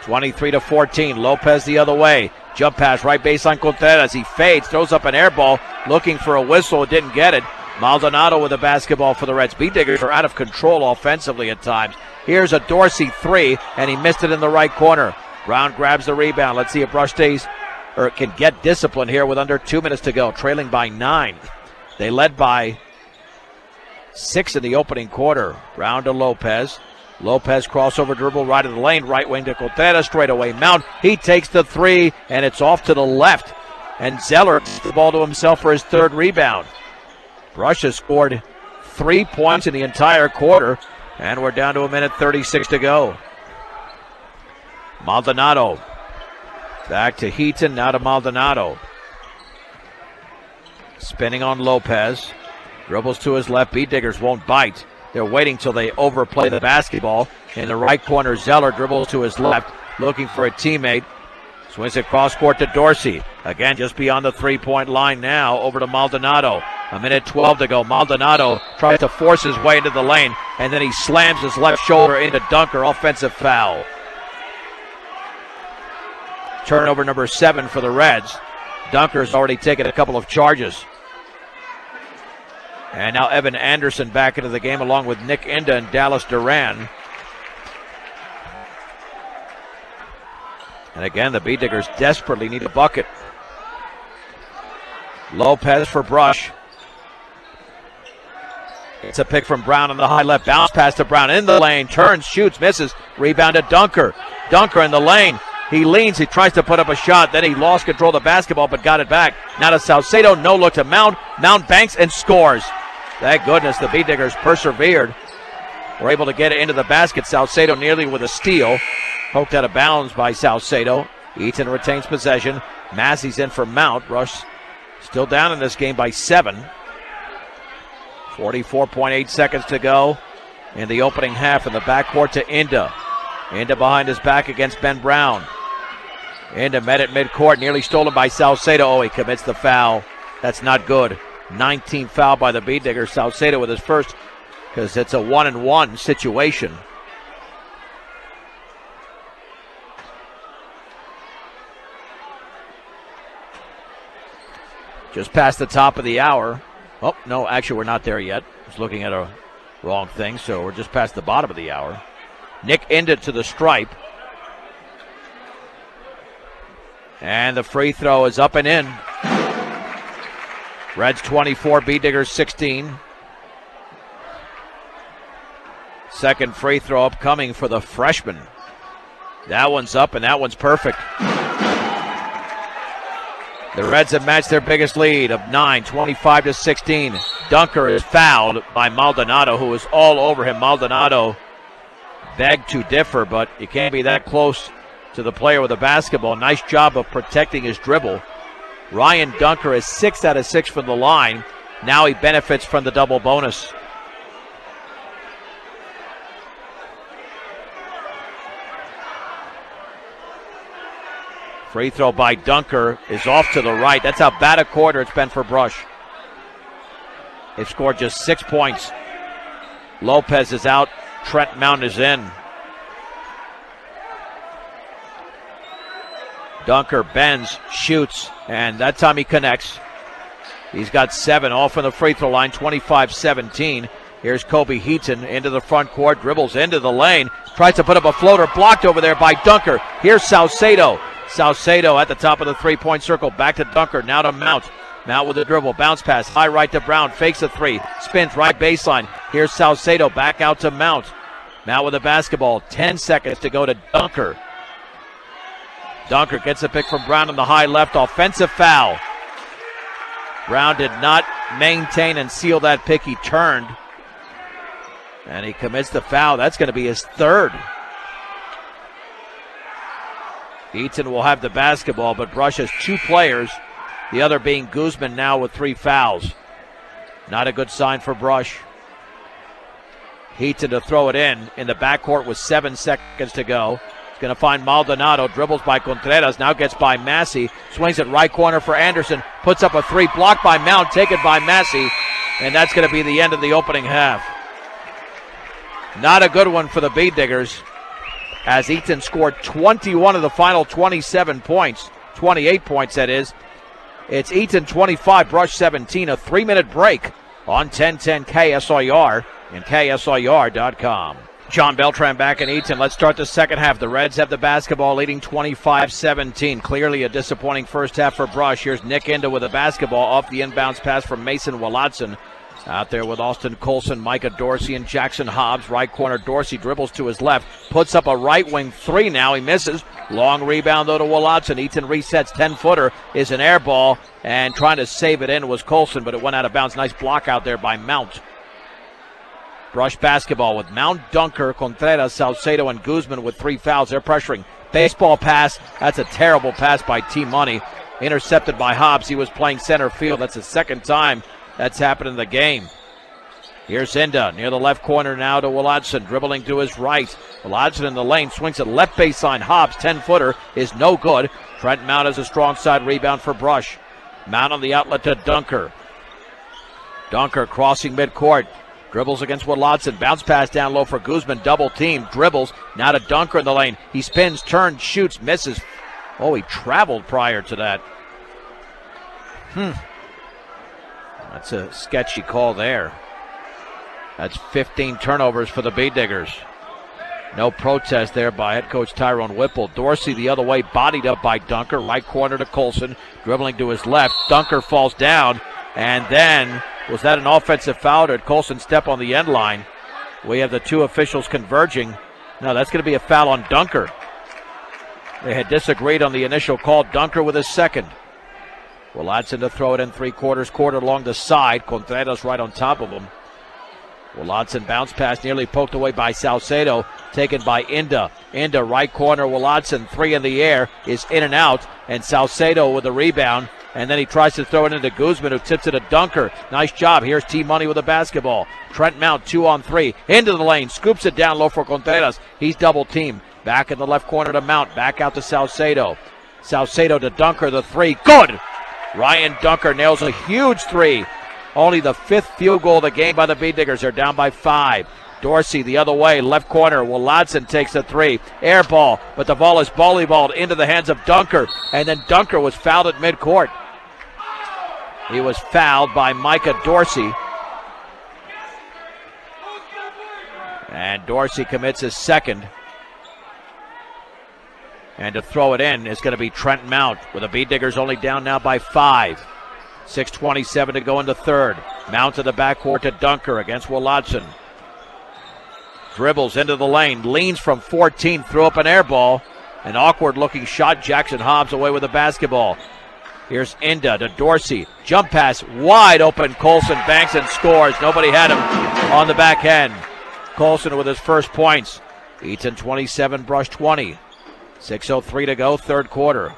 23-14, Lopez the other way. Jump pass, right baseline Contreras, he fades, throws up an air ball, looking for a whistle, didn't get it. Maldonado with the basketball for the Reds. B-Diggers are out of control offensively at times. Here's a Dorsey 3, and he missed it in the right corner. Brown grabs the rebound. Let's see if Brush stays or can get discipline here with under 2 minutes to go, trailing by 9. They led by 6 in the opening quarter. Brown to Lopez. Lopez crossover dribble right of the lane, right wing to Contreras, straight away Mount. He takes the 3, and it's off to the left. and Zeller gets the ball to himself for his third rebound. Brush has scored 3 points in the entire quarter, and we're down to 1:36 to go. Maldonado back to Eaton, now to Maldonado. Spinning on Lopez. Dribbles to his left. B-Diggers won't bite. They're waiting till they overplay the basketball. In the right corner, Zeller dribbles to his left, looking for a teammate. Swings it cross court to Dorsey. Again, just beyond the three-point line now. Over to Maldonado. 1:12 to go. Maldonado tries to force his way into the lane, and then he slams his left shoulder into Dunker. Offensive foul. Turnover number 7 for the Reds. Dunker's already taken a couple of charges. And now Evan Anderson back into the game along with Nick Inda and Dallas Duran. And again, the B-Diggers desperately need a bucket. Lopez for Brush. It's a pick from Brown on the high left. Bounce pass to Brown in the lane. Turns, shoots, misses. Rebound to Dunker. Dunker in the lane. He leans, he tries to put up a shot, then he lost control of the basketball but got it back. Now to Salcedo, no look to Mount. Mount banks and scores. Thank goodness the B-Diggers persevered. Were able to get it into the basket. Salcedo nearly with a steal. Poked out of bounds by Salcedo. Eaton retains possession. Massey's in for Mount. Rush still down in this game by 7. 44.8 seconds to go in the opening half in the backcourt to Inda. Inda behind his back against Ben Brown. Inda met at midcourt, nearly stolen by Salcedo. Oh, he commits the foul. That's not good. 19th foul by the B-Diggers. Salcedo with his first, because it's a 1-and-1 situation. Just past the top of the hour. Oh, no, actually we're not there yet. I was looking at a wrong thing, so we're just past the bottom of the hour. Nick Inda to the stripe. And the free throw is up and in. Reds 24, B-Diggers 16. Second free throw upcoming for the freshman. That one's up and that one's perfect. The Reds have matched their biggest lead of 9, 25-16. Dunker is fouled by Maldonado, who is all over him. Maldonado begged to differ, but you can't be that close to the player with the basketball. Nice job of protecting his dribble. Ryan Dunker is 6 out of 6 from the line. Now he benefits from the double bonus. Free throw by Dunker is off to the right. That's how bad a quarter it's been for Brush. They've scored just 6 points. Lopez is out. Trent Mount is in. Dunker bends, shoots, and that time he connects. He's got 7, all from the free throw line, 25-17. Here's Kobe Eaton into the front court, dribbles into the lane, tries to put up a floater, blocked over there by Dunker. Here's Salcedo. Salcedo at the top of the three-point circle, back to Dunker, now to Mount. Mount with a dribble, bounce pass, high right to Brown, fakes a 3, spins right baseline. Here's Salcedo, back out to Mount. Mount with the basketball, 10 seconds to go to Dunker. Dunker gets a pick from Brown on the high left, offensive foul. Brown did not maintain and seal that pick, he turned. And he commits the foul, that's going to be his third. Eaton will have the basketball, but Brush has 2 players, the other being Guzman now with 3 fouls. Not a good sign for Brush. Eaton to throw it in the backcourt with 7 seconds to go. He's going to find Maldonado, dribbles by Contreras, now gets by Massey, swings it right corner for Anderson, puts up a 3, blocked by Mount, taken by Massey, and that's going to be the end of the opening half. Not a good one for the B-Diggers, as Eaton scored 21 of the final 27 points, 28 points that is. It's Eaton 25, Brush 17, a 3-minute break on 1010 KSIR and KSIR.com. John Beltran back in Eaton. Let's start the second half. The Reds have the basketball leading 25-17. Clearly a disappointing first half for Brush. Here's Nick Inda with the basketball off the inbounds pass from Mason Wallatson. Out there with Austin Colson, Micah Dorsey, and Jackson Hobbs. Right corner, Dorsey dribbles to his left. Puts up a right wing 3 now. He misses. Long rebound, though, to Wolodson. Eaton resets. 10-footer is an air ball, and trying to save it in was Colson, but it went out of bounds. Nice block out there by Mount. Brush basketball with Mount, Dunker, Contreras, Salcedo, and Guzman with 3 fouls. They're pressuring. Baseball pass. That's a terrible pass by T-Money. Intercepted by Hobbs. He was playing center field. That's the second time that's happened in the game. Here's Inda near the left corner now to Wolodson, dribbling to his right. Wolodson in the lane, swings at left baseline. Hobbs, 10-footer, is no good. Trent Mount has a strong side rebound for Brush. Mount on the outlet to Dunker. Dunker crossing midcourt. Dribbles against Wolodson. Bounce pass down low for Guzman. Double team. Dribbles. Now to Dunker in the lane. He spins, turns, shoots, misses. Oh, he traveled prior to that. That's a sketchy call there. That's 15 turnovers for the Bee Diggers. No protest there by head coach Tyrone Whipple. Dorsey the other way, bodied up by Dunker. Right corner to Colson, dribbling to his left. Dunker falls down, and then, was that an offensive foul, or did Colson step on the end line? We have the two officials converging. No, that's going to be a foul on Dunker. They had disagreed on the initial call. Dunker with his second. Wolodson to throw it in 3/4 court along the side. Contreras right on top of him. Wolodson bounce pass nearly poked away by Salcedo, taken by Inda. Inda right corner, Wolodson 3 in the air, is in and out, and Salcedo with a rebound, and then he tries to throw it into Guzman, who tips it to Dunker. Nice job. Here's T-Money with the basketball. Trent Mount 2-on-3, into the lane, scoops it down low for Contreras. He's double teamed. Back in the left corner to Mount, back out to Salcedo. Salcedo to Dunker, the 3, good! Ryan Dunker nails a huge 3. Only the 5th field goal of the game by the Bee Diggers. They're down by 5. Dorsey the other way, left corner. Wolodson takes a 3. Air ball, but the ball is volleyballed into the hands of Dunker. And then Dunker was fouled at midcourt. He was fouled by Micah Dorsey. And Dorsey commits his second. And to throw it in is going to be Trent Mount, with the Bee Diggers only down now by 5. 6:27 to go into third. Mount to the backcourt to Dunker against Wolodson. Dribbles into the lane, leans from 14, threw up an air ball. An awkward-looking shot. Jackson Hobbs away with the basketball. Here's Inda to Dorsey. Jump pass, wide open. Colson banks and scores. Nobody had him on the back end. Colson with his first points. Eaton 27, Brush 20. 6:03 to go, third quarter.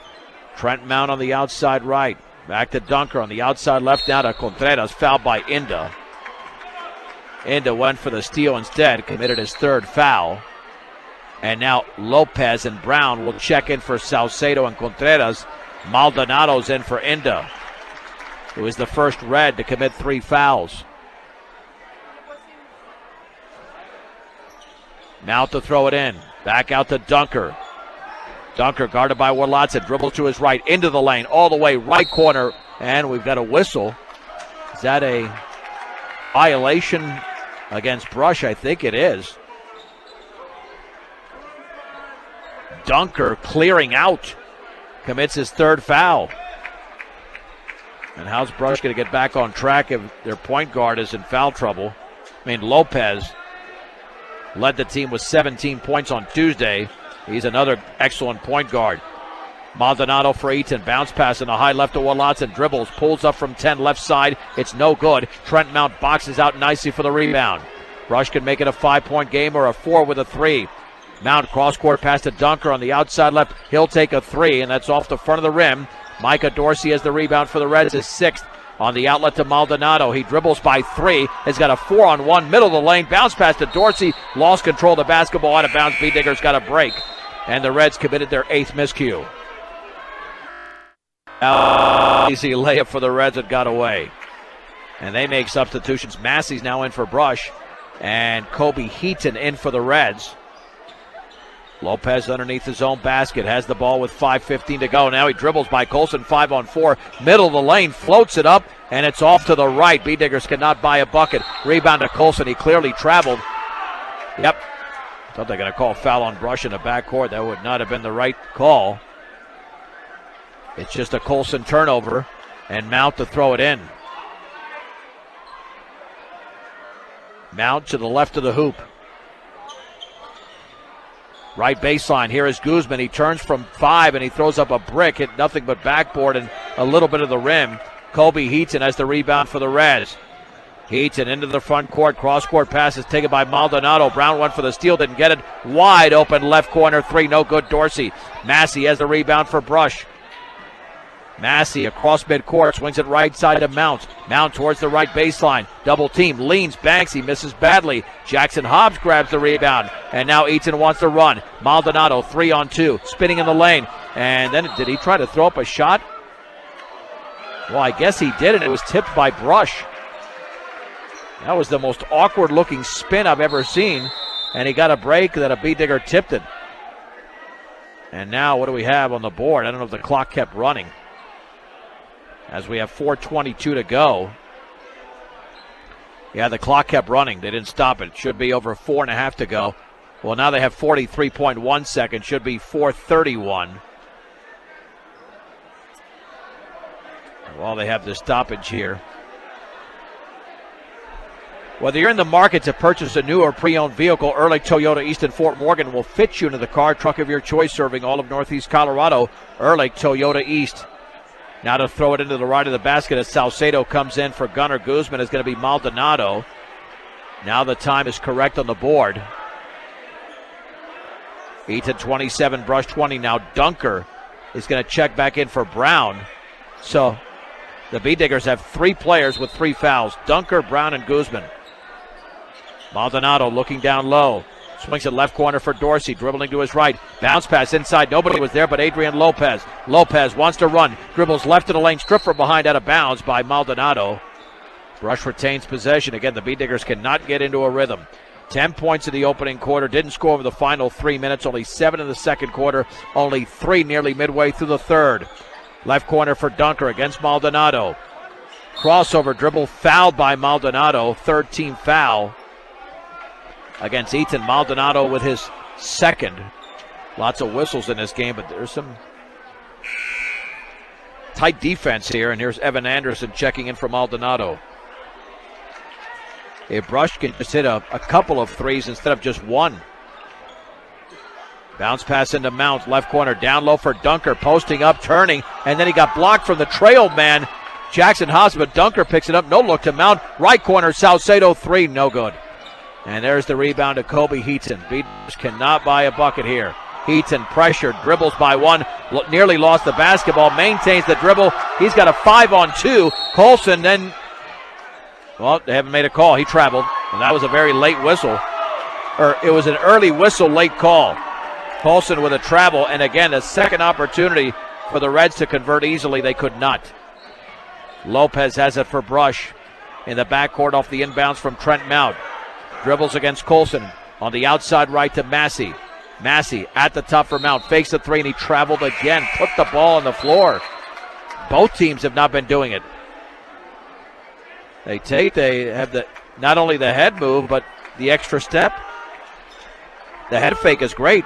Trent Mount on the outside right. Back to Dunker on the outside left, now to Contreras, fouled by Inda. Inda went for the steal instead, committed his third foul. And now Lopez and Brown will check in for Salcedo and Contreras. Maldonado's in for Inda, who is the first red to commit 3 fouls. Mount to throw it in. Back out to Dunker. Dunker guarded by Wolodson, dribbles to his right, into the lane, all the way, right corner, and we've got a whistle. Is that a violation against Brush? I think it is. Dunker clearing out, commits his third foul. And how's Brush going to get back on track if their point guard is in foul trouble? I mean, Lopez led the team with 17 points on Tuesday. He's another excellent point guard. Maldonado for Eaton. Bounce pass in the high left to Wolodson. Dribbles, pulls up from 10 left side. It's no good. Trent Mount boxes out nicely for the rebound. Brush can make it a 5-point game or a 4 with a 3. Mount cross-court pass to Dunker on the outside left. He'll take a 3, and that's off the front of the rim. Micah Dorsey has the rebound for the Reds, his 6th. On the outlet to Maldonado. He dribbles by 3. Has got a 4-on-1, middle of the lane. Bounce pass to Dorsey. Lost control of the basketball out of bounds. Bee Diggers got a break. And the Reds committed their 8th miscue. Easy layup for the Reds that got away. And they make substitutions. Massey's now in for Brush. And Kobe Heaton in for the Reds. Lopez underneath his own basket. Has the ball with 5:15 to go. Now he dribbles by Colson, 5-on-4. Middle of the lane, floats it up, and it's off to the right. Bee Diggers cannot buy a bucket. Rebound to Colson. He clearly traveled. Yep. Thought they're going to call foul on Brush in the backcourt. That would not have been the right call. It's just a Colson turnover, and Mount to throw it in. Mount to the left of the hoop. Right baseline. Here is Guzman. He turns from 5 and he throws up a brick. Hit nothing but backboard and a little bit of the rim. Kobe Eaton has the rebound for the Reds. Eaton into the front court. Cross-court pass is taken by Maldonado. Brown went for the steal, didn't get it. Wide open left corner 3, no good. Dorsey. Massey has the rebound for Brush. Massey across midcourt, swings it right side to Mount. Mount towards the right baseline. Double team, leans, banks, he misses badly. Jackson Hobbs grabs the rebound. And now Eaton wants to run. Maldonado, 3-on-2, spinning in the lane. And then did he try to throw up a shot? Well, I guess he did, and it was tipped by Brush. That was the most awkward-looking spin I've ever seen. And he got a break, then a B-digger tipped it. And now what do we have on the board? I don't know if the clock kept running. As we have 4:22 to go. Yeah, the clock kept running. They didn't stop it. Should be over 4.5 to go. Well, now they have 43.1 seconds. Should be 4:31. Well, they have the stoppage here. Whether you're in the market to purchase a new or pre-owned vehicle, Ehrlich Toyota East and Fort Morgan will fit you into the car truck of your choice, serving all of Northeast Colorado. Ehrlich Toyota East. Now to throw it into the right of the basket as Salcedo comes in for Gunnar Guzman is going to be Maldonado. Now the time is correct on the board. Eaton 27, Brush 20. Now Dunker is going to check back in for Brown. So the B-Diggers have 3 players with 3 fouls. Dunker, Brown, and Guzman. Maldonado looking down low. Swings it left corner for Dorsey, dribbling to his right. Bounce pass inside. Nobody was there but Adrian Lopez. Lopez wants to run. Dribbles left of the lane. Stripped from behind out of bounds by Maldonado. Brush retains possession. Again, the B-Diggers cannot get into a rhythm. 10 points in the opening quarter. Didn't score over the final 3 minutes. Only 7 in the second quarter. Only 3 nearly midway through the third. Left corner for Dunker against Maldonado. Crossover dribble fouled by Maldonado. Third team foul against Eaton. Maldonado with his second. Lots of whistles in this game, but there's some tight defense here. And here's Evan Anderson checking in for Maldonado. If Brush can just hit a couple of threes instead of just one. Bounce pass into Mount, left corner, down low for Dunker, posting up, turning, and then he got blocked from the trail man, Jackson Hobbs, but Dunker picks it up, no look to Mount, right corner, Salcedo 3, no good. And there's the rebound to Kobe Eaton. Beaters cannot buy a bucket here. Eaton pressured, dribbles by one, nearly lost the basketball, maintains the dribble. He's got a 5-on-2. Colson then, well, they haven't made a call. He traveled, and that was a very late whistle. Or it was an early whistle, late call. Colson with a travel, and again, a second opportunity for the Reds to convert easily. They could not. Lopez has it for Brush in the backcourt off the inbounds from Trent Mount. Dribbles against Colson on the outside right to Massey. Massey at the top for Mount. Fakes the 3 and he traveled again. Put the ball on the floor. Both teams have not been doing it. They have not only the head move, but the extra step. The head fake is great.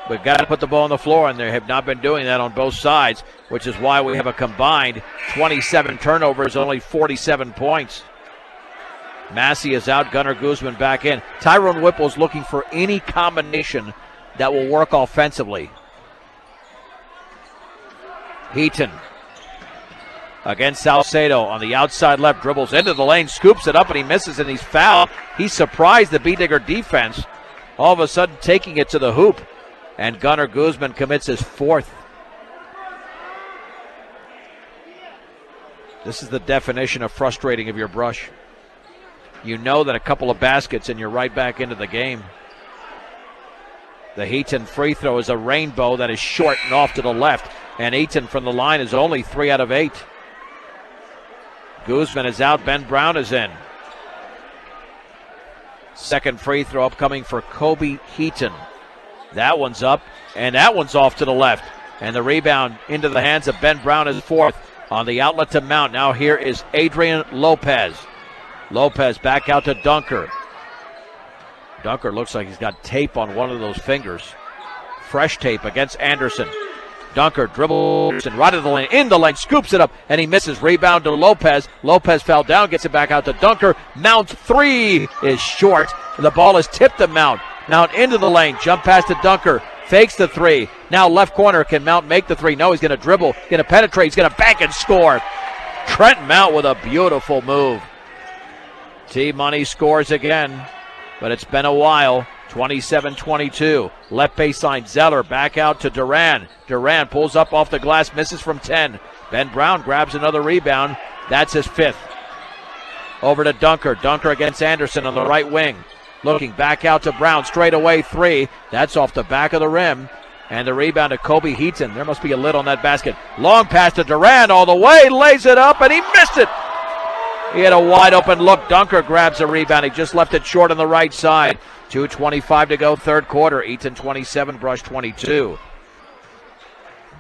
We've got to put the ball on the floor, and they have not been doing that on both sides, which is why we have a combined 27 turnovers, only 47 points. Massey is out, Gunnar Guzman back in. Tyrone Whipple's looking for any combination that will work offensively. Eaton against Salcedo on the outside left, dribbles into the lane, scoops it up, and he misses, and he's fouled. He surprised the B-Digger defense, all of a sudden taking it to the hoop, and Gunnar Guzman commits his 4th. This is the definition of frustrating of your Brush. You know that a couple of baskets and you're right back into the game. The Eaton free throw is a rainbow that is short and off to the left. And Eaton from the line is only 3 out of 8. Guzman is out. Ben Brown is in. Second free throw upcoming for Kobe Eaton. That one's up, and that one's off to the left. And the rebound into the hands of Ben Brown is 4th. On the outlet to Mount. Now here is Adrian Lopez. Lopez back out to Dunker. Dunker looks like he's got tape on one of those fingers. Fresh tape against Anderson. Dunker dribbles and right of the lane, in the lane, scoops it up, and he misses. Rebound to Lopez. Lopez fell down, gets it back out to Dunker. Mount 3 is short. The ball is tipped to Mount. Mount into the lane. Jump pass to Dunker. Fakes the three. Now left corner. Can Mount make the three? No, he's going to dribble. Going to penetrate. He's going to bank and score. Trent Mount with a beautiful move. T-Money scores again, but it's been a while. 27-22. Left baseline, Zeller back out to Duran. Duran pulls up off the glass, misses from 10. Ben Brown grabs another rebound. That's his 5th. Over to Dunker. Dunker against Anderson on the right wing. Looking back out to Brown. Straight away 3. That's off the back of the rim. And the rebound to Kobe Heaton. There must be a lid on that basket. Long pass to Duran all the way. Lays it up and he missed it. He had a wide open look. Dunker grabs a rebound. He just left it short on the right side. 2:25 to go, third quarter. Eaton 27, Brush 22.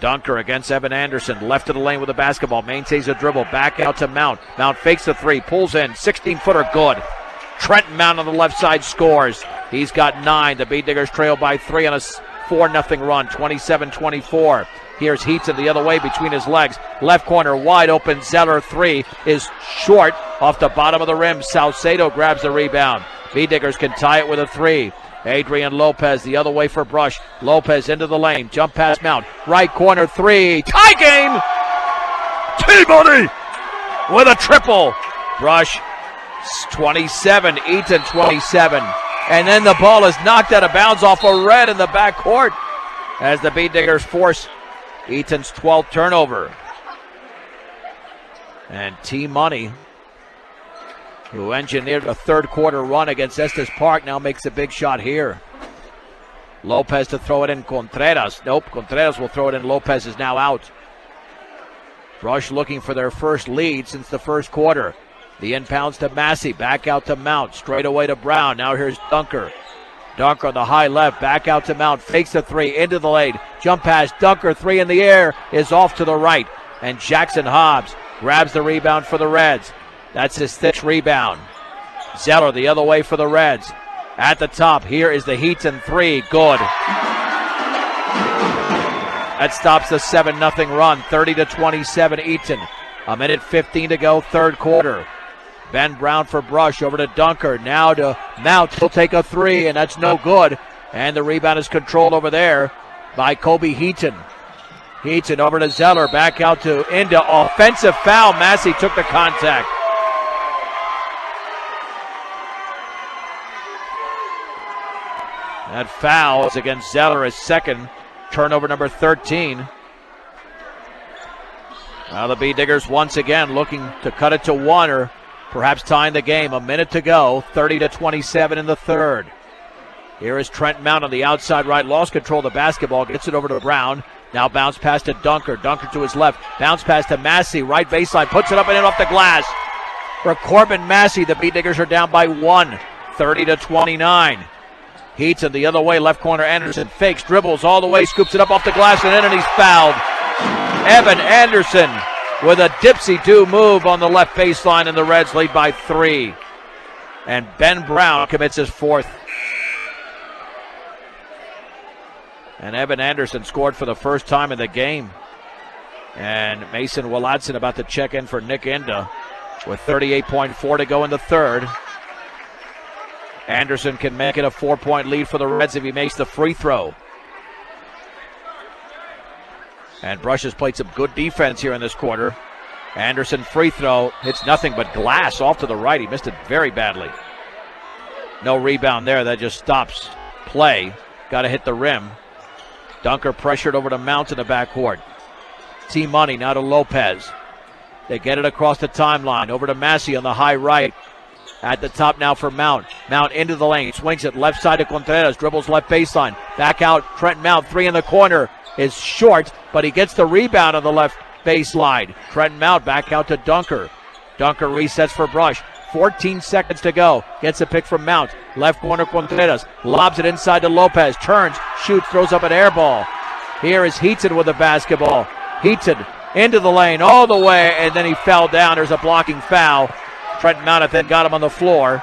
Dunker against Evan Anderson. Left of the lane with the basketball. Maintains a dribble. Back out to Mount. Mount fakes the three. Pulls in. 16-footer good. Trent Mount on the left side scores. He's got 9. The Beat Diggers trail by 3 on a 4-0 run. 27-24. Here's Heaton the other way between his legs. Left corner wide open. Zeller 3 is short off the bottom of the rim. Salcedo grabs the rebound. B-Diggers can tie it with a 3. Adrian Lopez the other way for Brush. Lopez into the lane. Jump pass Mount. Right corner 3. Tie game! T-Money with a triple. Brush 27. Eaton 27. And then the ball is knocked out of bounds off a red in the backcourt as the B-Diggers force Eaton's 12th turnover. And T-Money, who engineered a third quarter run against Estes Park, now makes a big shot here. Lopez to throw it in. Contreras. Nope, Contreras will throw it in. Lopez is now out. Brush looking for their first lead since the first quarter. The inbounds to Massey. Back out to Mount. Straight away to Brown. Now here's Dunker. Dunker on the high left. Back out to Mount. Fakes the 3 into the lane. Jump pass. Dunker 3 in the air is off to the right. And Jackson Hobbs grabs the rebound for the Reds. That's his 6th rebound. Zeller the other way for the Reds. At the top, here is the Heaton 3. Good. That stops the 7-0 run. 30-27 Eaton. 1:15 to go, third quarter. Ben Brown for Brush, over to Dunker. Now to Mount. He'll take a 3, and that's no good. And the rebound is controlled over there by Kobe Heaton. Heaton over to Zeller. Back out to Inda. Offensive foul. Massey took the contact. That foul is against Zeller, his 2nd, turnover number 13. Now the B-Diggers once again looking to cut it to 1 or perhaps tying the game. 1 minute to go, 30-27 in the third. Here is Trent Mount on the outside right, lost control of the basketball, gets it over to Brown. Now bounce pass to Dunker, Dunker to his left, bounce pass to Massey, right baseline, puts it up and in off the glass. For Corbin Massey, the B-Diggers are down by 1, 30-29. Heaton the other way, left corner, Anderson fakes, dribbles all the way, scoops it up off the glass and in, and he's fouled. Evan Anderson with a dipsy-do move on the left baseline, and the Reds lead by 3. And Ben Brown commits his 4th. And Evan Anderson scored for the first time in the game. And Mason Willadson about to check in for Nick Inda with 38.4 to go in the third. Anderson can make it a 4-point lead for the Reds if he makes the free throw. And Brush has played some good defense here in this quarter. Anderson free throw hits nothing but glass off to the right. He missed it very badly. No rebound there. That just stops play. Got to hit the rim. Dunker pressured over to Mount in the backcourt. T-Money now to Lopez. They get it across the timeline. Over to Massey on the high right. At the top now for Mount. Mount into the lane. Swings it left side to Contreras. Dribbles left baseline. Back out. Trent Mount. 3 in the corner. Is short, but he gets the rebound on the left baseline. Trent Mount back out to Dunker. Dunker resets for Brush. 14 seconds to go. Gets a pick from Mount. Left corner Contreras. Lobs it inside to Lopez. Turns. Shoots. Throws up an air ball. Here is Heaton with the basketball. Heaton into the lane all the way, and then he fell down. There's a blocking foul. Trent Mount then got him on the floor.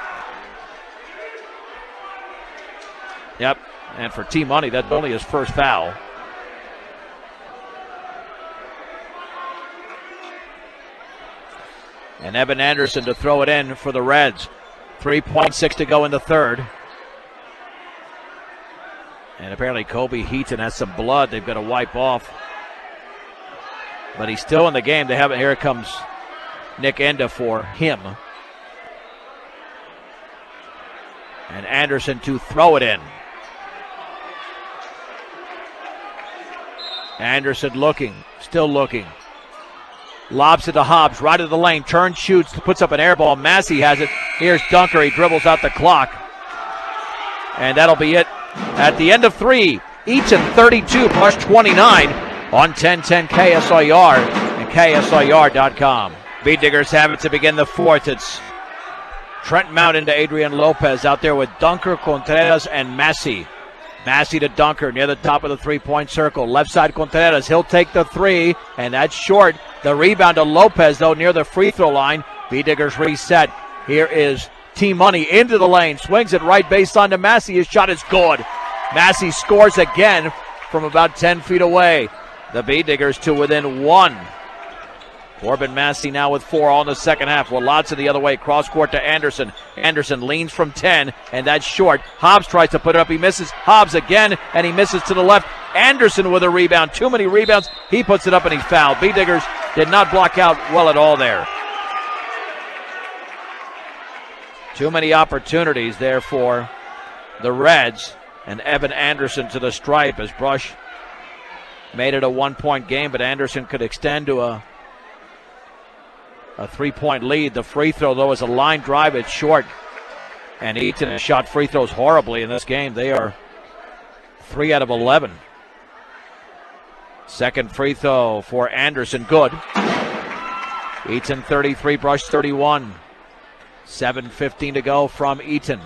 Yep, and for T-Money, that's only his first foul. And Evan Anderson to throw it in for the Reds. 3.6 to go in the third. And apparently Kobe Eaton has some blood they've got to wipe off. But he's still in the game. They haven't. Here comes Nick Enda for him. And Anderson to throw it in. Anderson looking, still looking. Lobs it to Hobbs, right of the lane, turns, shoots, puts up an air ball. Massey has it. Here's Dunker, he dribbles out the clock. And that'll be it. At the end of 3, Eaton 32, Brush 29 on 1010 KSIR and KSIR.com. Beat Diggers have it to begin the 4th. It's Trent Mount into Adrian Lopez out there with Dunker, Contreras, and Massey. Massey to Dunker near the top of the three-point circle. Left side Contreras. He'll take the 3, and that's short. The rebound to Lopez, though, near the free throw line. B-Diggers reset. Here is T-Money into the lane. Swings it right baseline to Massey. His shot is good. Massey scores again from about 10 feet away. The B-Diggers to within 1. Corbin Massey now with 4 all in the second half. Wolodson the other way, cross court to Anderson. Anderson leans from 10, and that's short. Hobbs tries to put it up. He misses. Hobbs again, and he misses to the left. Anderson with a rebound. Too many rebounds. He puts it up, and he fouled. B-Diggers did not block out well at all there. Too many opportunities there for the Reds, and Evan Anderson to the stripe as Brush made it a 1-point game, but Anderson could extend to a 3-point lead. The free throw, though, is a line drive. It's short. And Eaton has shot free throws horribly in this game. They are 3 out of 11. Second free throw for Anderson. Good. Eaton 33, Brush 31. 7:15 to go from Eaton.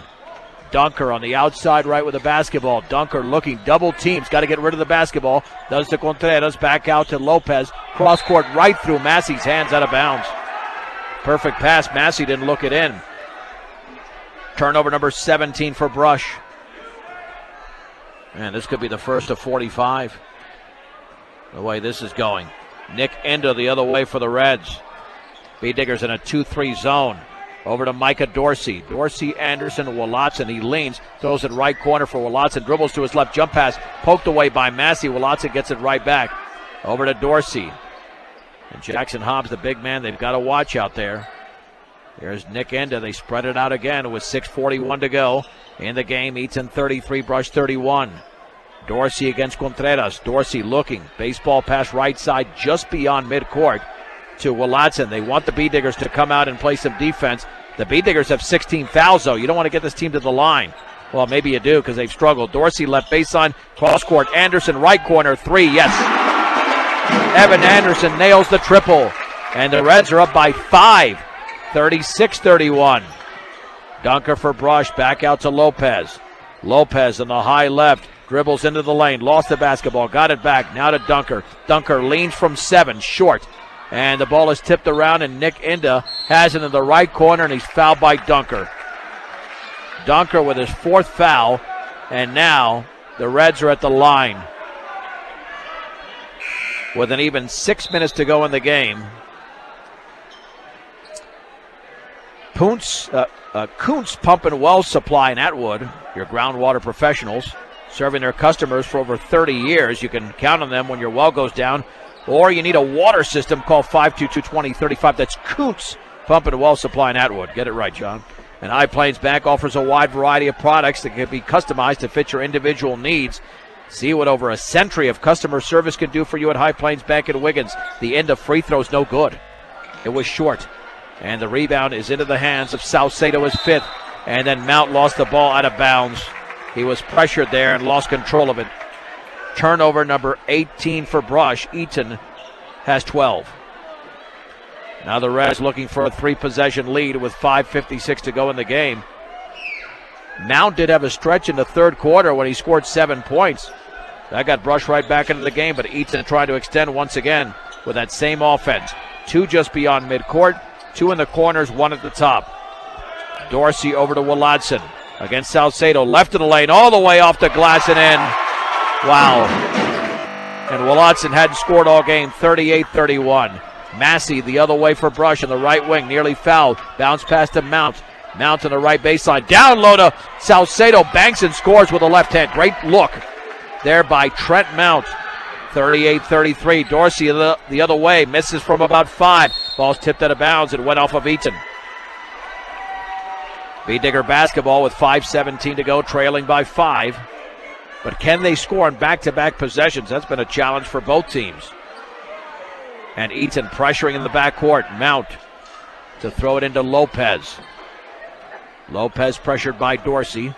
Dunker on the outside right with the basketball. Dunker looking, double teams, got to get rid of the basketball. Does to Contreras, back out to Lopez. Cross court right through Massey's hands, out of bounds. Perfect pass. Massey didn't look it in. Turnover number 17 for Brush. Man, this could be the first of 45. The way this is going. Nick Enda the other way for the Reds. B-Diggers in a 2-3 zone. Over to Micah Dorsey. Dorsey, Anderson, Wolodson. He leans, throws it right corner for Wolodson. Dribbles to his left, jump pass. Poked away by Massey. Wolodson gets it right back. Over to Dorsey. And Jackson Hobbs, the big man, they've got to watch out there. Here's Nick Enda. They spread it out again with 6:41 to go in the game. Eaton 33, Brush 31. Dorsey against Contreras. Dorsey looking. Baseball pass right side just beyond midcourt to Wolodson. They want the B-Diggers to come out and play some defense. The B-Diggers have 16 fouls, though. You don't want to get this team to the line. Well, maybe you do because they've struggled. Dorsey left baseline, cross court. Anderson right corner, 3, yes. Evan Anderson nails the triple. And the Reds are up by 5, 36-31. Dunker for Brush, back out to Lopez. Lopez on the high left, dribbles into the lane, lost the basketball, got it back, now to Dunker. Dunker leans from 7, short. And the ball is tipped around, and Nick Enda has it in the right corner, and he's fouled by Dunker. Dunker with his 4th foul, and now the Reds are at the line with an even 6 minutes to go in the game. Kuntz Pump and Well Supply in Atwood, your groundwater professionals, serving their customers for over 30 years. You can count on them when your well goes down, or you need a water system, call 522-2035. That's Kuntz Pump and Well Supply in Atwood. Get it right, John. And High Plains Bank offers a wide variety of products that can be customized to fit your individual needs. See what over a century of customer service can do for you at High Plains Bank in Wiggins. The end of free throws no good. It was short. And the rebound is into the hands of Saucedo, his 5th. And then Mount lost the ball out of bounds. He was pressured there and lost control of it. Turnover number 18 for Brush. Eaton has 12. Now the Reds looking for a 3-possession lead with 5:56 to go in the game. Mount did have a stretch in the third quarter when he scored 7 points. That got Brush right back into the game, but Eaton trying to extend once again with that same offense. 2 just beyond midcourt, 2 in the corners, 1 at the top. Dorsey over to Wolodson against Saucedo, left of the lane, all the way off the glass and in. Wow. And Wolodson hadn't scored all game, 38-31. Massey the other way for Brush in the right wing, nearly fouled. Bounce pass to Mount. Mount on the right baseline. Down low to Saucedo, banks and scores with a left hand. Great look there by Trent Mount. 38-33. Dorsey the other way, misses from about 5. Ball's tipped out of bounds and went off of Eaton. B-Digger basketball with 5:17 to go, trailing by 5. But can they score on back-to-back possessions? That's been a challenge for both teams. And Eaton pressuring in the backcourt. Mount to throw it into Lopez. Lopez pressured by Dorsey.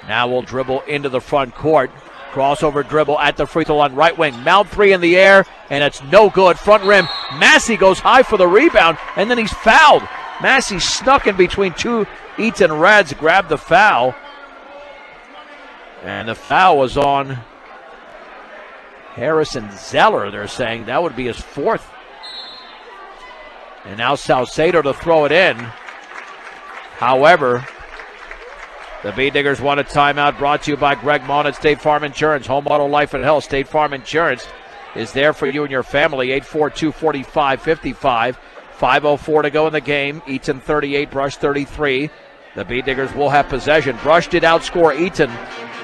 Now will dribble into the front court. Crossover dribble at the free throw line, right wing. Mount 3 in the air, and it's no good. Front rim. Massey goes high for the rebound, and then he's fouled. Massey snuck in between two Eaton Reds, grabbed the foul. And the foul was on Harrison Zeller, they're saying. That would be his 4th. And now Salcedo to throw it in. However, the B-Diggers want a timeout, brought to you by Greg Maughan at State Farm Insurance. Home, auto, life, and health. State Farm Insurance is there for you and your family. 842-4555. 5:04 to go in the game. Eaton 38, Brush 33. The B-Diggers will have possession. Brush did outscore Eaton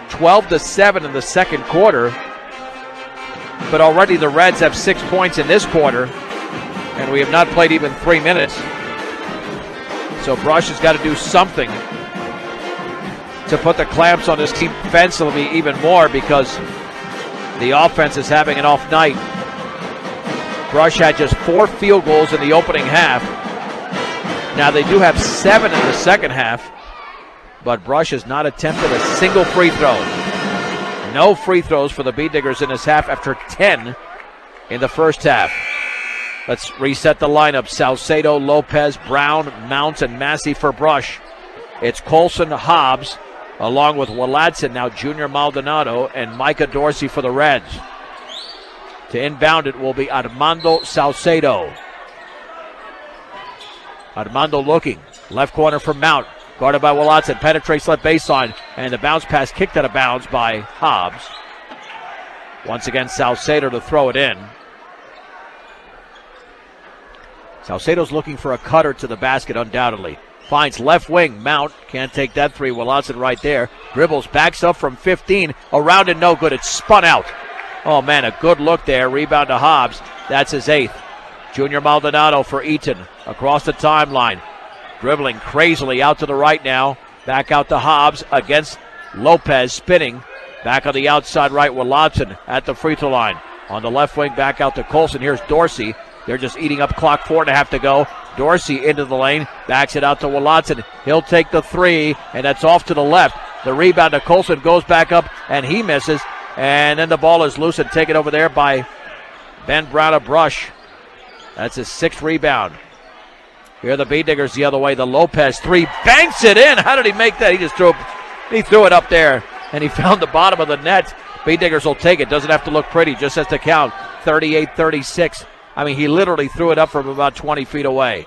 12-7 in the second quarter. But already the Reds have 6 points in this quarter. And we have not played even 3 minutes. So Brush has got to do something to put the clamps on this team defensively even more, because the offense is having an off night. Brush had just 4 field goals in the opening half. Now they do have 7 in the second half, but Brush has not attempted a single free throw. No free throws for the B-Diggers in this half after 10 in the first half. Let's reset the lineup. Salcedo, Lopez, Brown, Mounts, and Massey for Brush. It's Colson, Hobbs, along with Walatson, now Junior Maldonado, and Micah Dorsey for the Reds. To inbound it will be Armando Salcedo. Armando looking. Left corner for Mount. Guarded by Walatson. Penetrates left baseline. And the bounce pass kicked out of bounds by Hobbs. Once again, Salcedo to throw it in. Salcedo's looking for a cutter to the basket, undoubtedly. Finds left wing. Mount can't take that 3. Walatson right there. Dribbles, backs up from 15. Around and no good. It's spun out. Oh, man, a good look there. Rebound to Hobbs. That's his 8th. Junior Maldonado for Eaton. Across the timeline. Dribbling crazily out to the right now. Back out to Hobbs against Lopez. Spinning. Back on the outside right. Walatson at the free throw line. On the left wing, back out to Colson. Here's Dorsey. They're just eating up clock. 4.5 to go. Dorsey into the lane. Backs it out to Walatson. He'll take the 3, and that's off to the left. The rebound to Colson goes back up, and he misses. And then the ball is loose and taken over there by Ben Brown of Brush. That's his 6th rebound. Here are the B-Diggers the other way. The Lopez 3 banks it in. How did he make that? He threw it up there, and he found the bottom of the net. B-Diggers will take it. Doesn't have to look pretty. Just has to count. 38-36. I mean, he literally threw it up from about 20 feet away.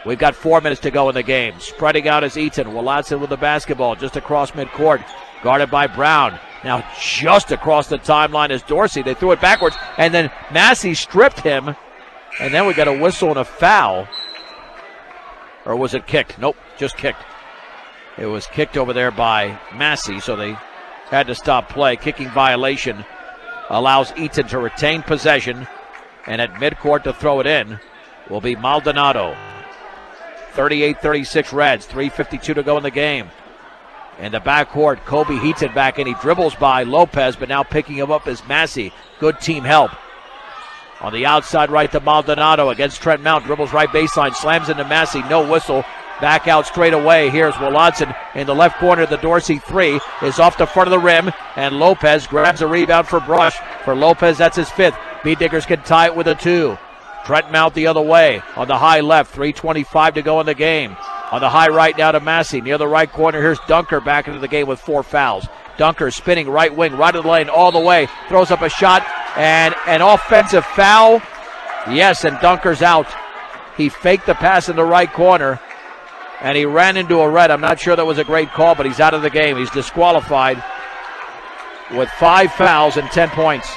We've got 4 minutes to go in the game. Spreading out is Eaton. Walatson with the basketball just across midcourt. Guarded by Brown. Now just across the timeline is Dorsey. They threw it backwards, and then Massey stripped him. And then we got a whistle and a foul. Or was it kicked? Nope, just kicked. It was kicked over there by Massey, so they had to stop play. Kicking violation allows Eaton to retain possession. And at midcourt to throw it in will be Maldonado. 38-36 Reds. 3:52 to go in the game. In the backcourt, Kobe heats it back, and he dribbles by Lopez, but now picking him up is Massey. Good team help. On the outside right to Maldonado against Trent Mount. Dribbles right baseline, slams into Massey. No whistle. Back out straight away. Here's Walatson in the left corner. The Dorsey 3 is off the front of the rim, and Lopez grabs a rebound for Brush. For Lopez, that's his 5th. B-Diggers can tie it with a 2. Trent Mount the other way on the high left. 3:25 to go in the game. On the high right now to Massey. Near the right corner, here's Dunker back into the game with 4 fouls. Dunker spinning right wing, right of the lane, all the way. Throws up a shot, and an offensive foul. Yes, and Dunker's out. He faked the pass in the right corner, and he ran into a Red. I'm not sure that was a great call, but he's out of the game. He's disqualified with 5 fouls and 10 points.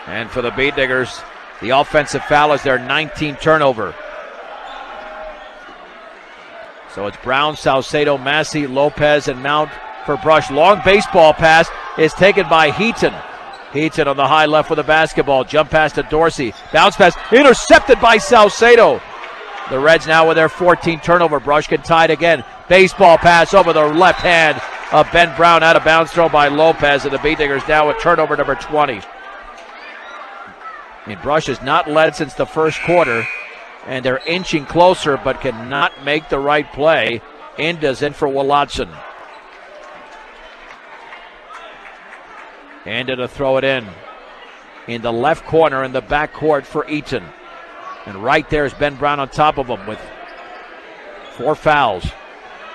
And for the B-Diggers, the offensive foul is their 19th turnover. So it's Brown, Salcedo, Massey, Lopez, and Mount for Brush. Long baseball pass is taken by Eaton. Eaton on the high left with the basketball. Jump pass to Dorsey. Bounce pass intercepted by Salcedo. The Reds now with their 14th turnover. Brush can tie it again. Baseball pass over the left hand of Ben Brown. Out of bounds throw by Lopez. And the Beatdiggers now with turnover number 20. And Brush has not led since the first quarter. And they're inching closer but cannot make the right play. Inda's in for Watson. Inda to throw it in the left corner in the backcourt for Eaton. And right there is Ben Brown on top of him with 4 fouls.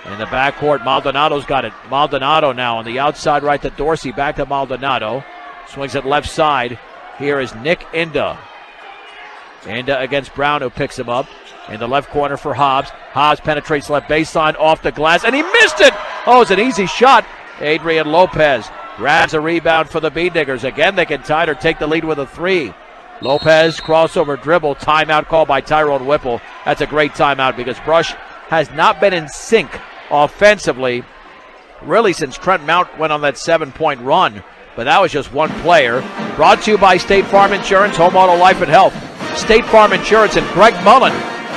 In the backcourt, Maldonado's got it. Maldonado now on the outside right to Dorsey. Back to Maldonado. Swings it left side. Here is Nick Inda. Inda against Brown, who picks him up. In the left corner for Hobbs. Hobbs penetrates left baseline off the glass, and he missed it! Oh, it's an easy shot. Adrian Lopez grabs a rebound for the Beatdiggers. Again, they can tie it or take the lead with a 3. Lopez, crossover dribble, timeout called by Tyrone Whipple. That's a great timeout because Brush has not been in sync offensively really since Trent Mount went on that 7-point run. But that was just one player. Brought to you by State Farm Insurance, Home Auto Life and Health. State Farm Insurance and Greg Mullen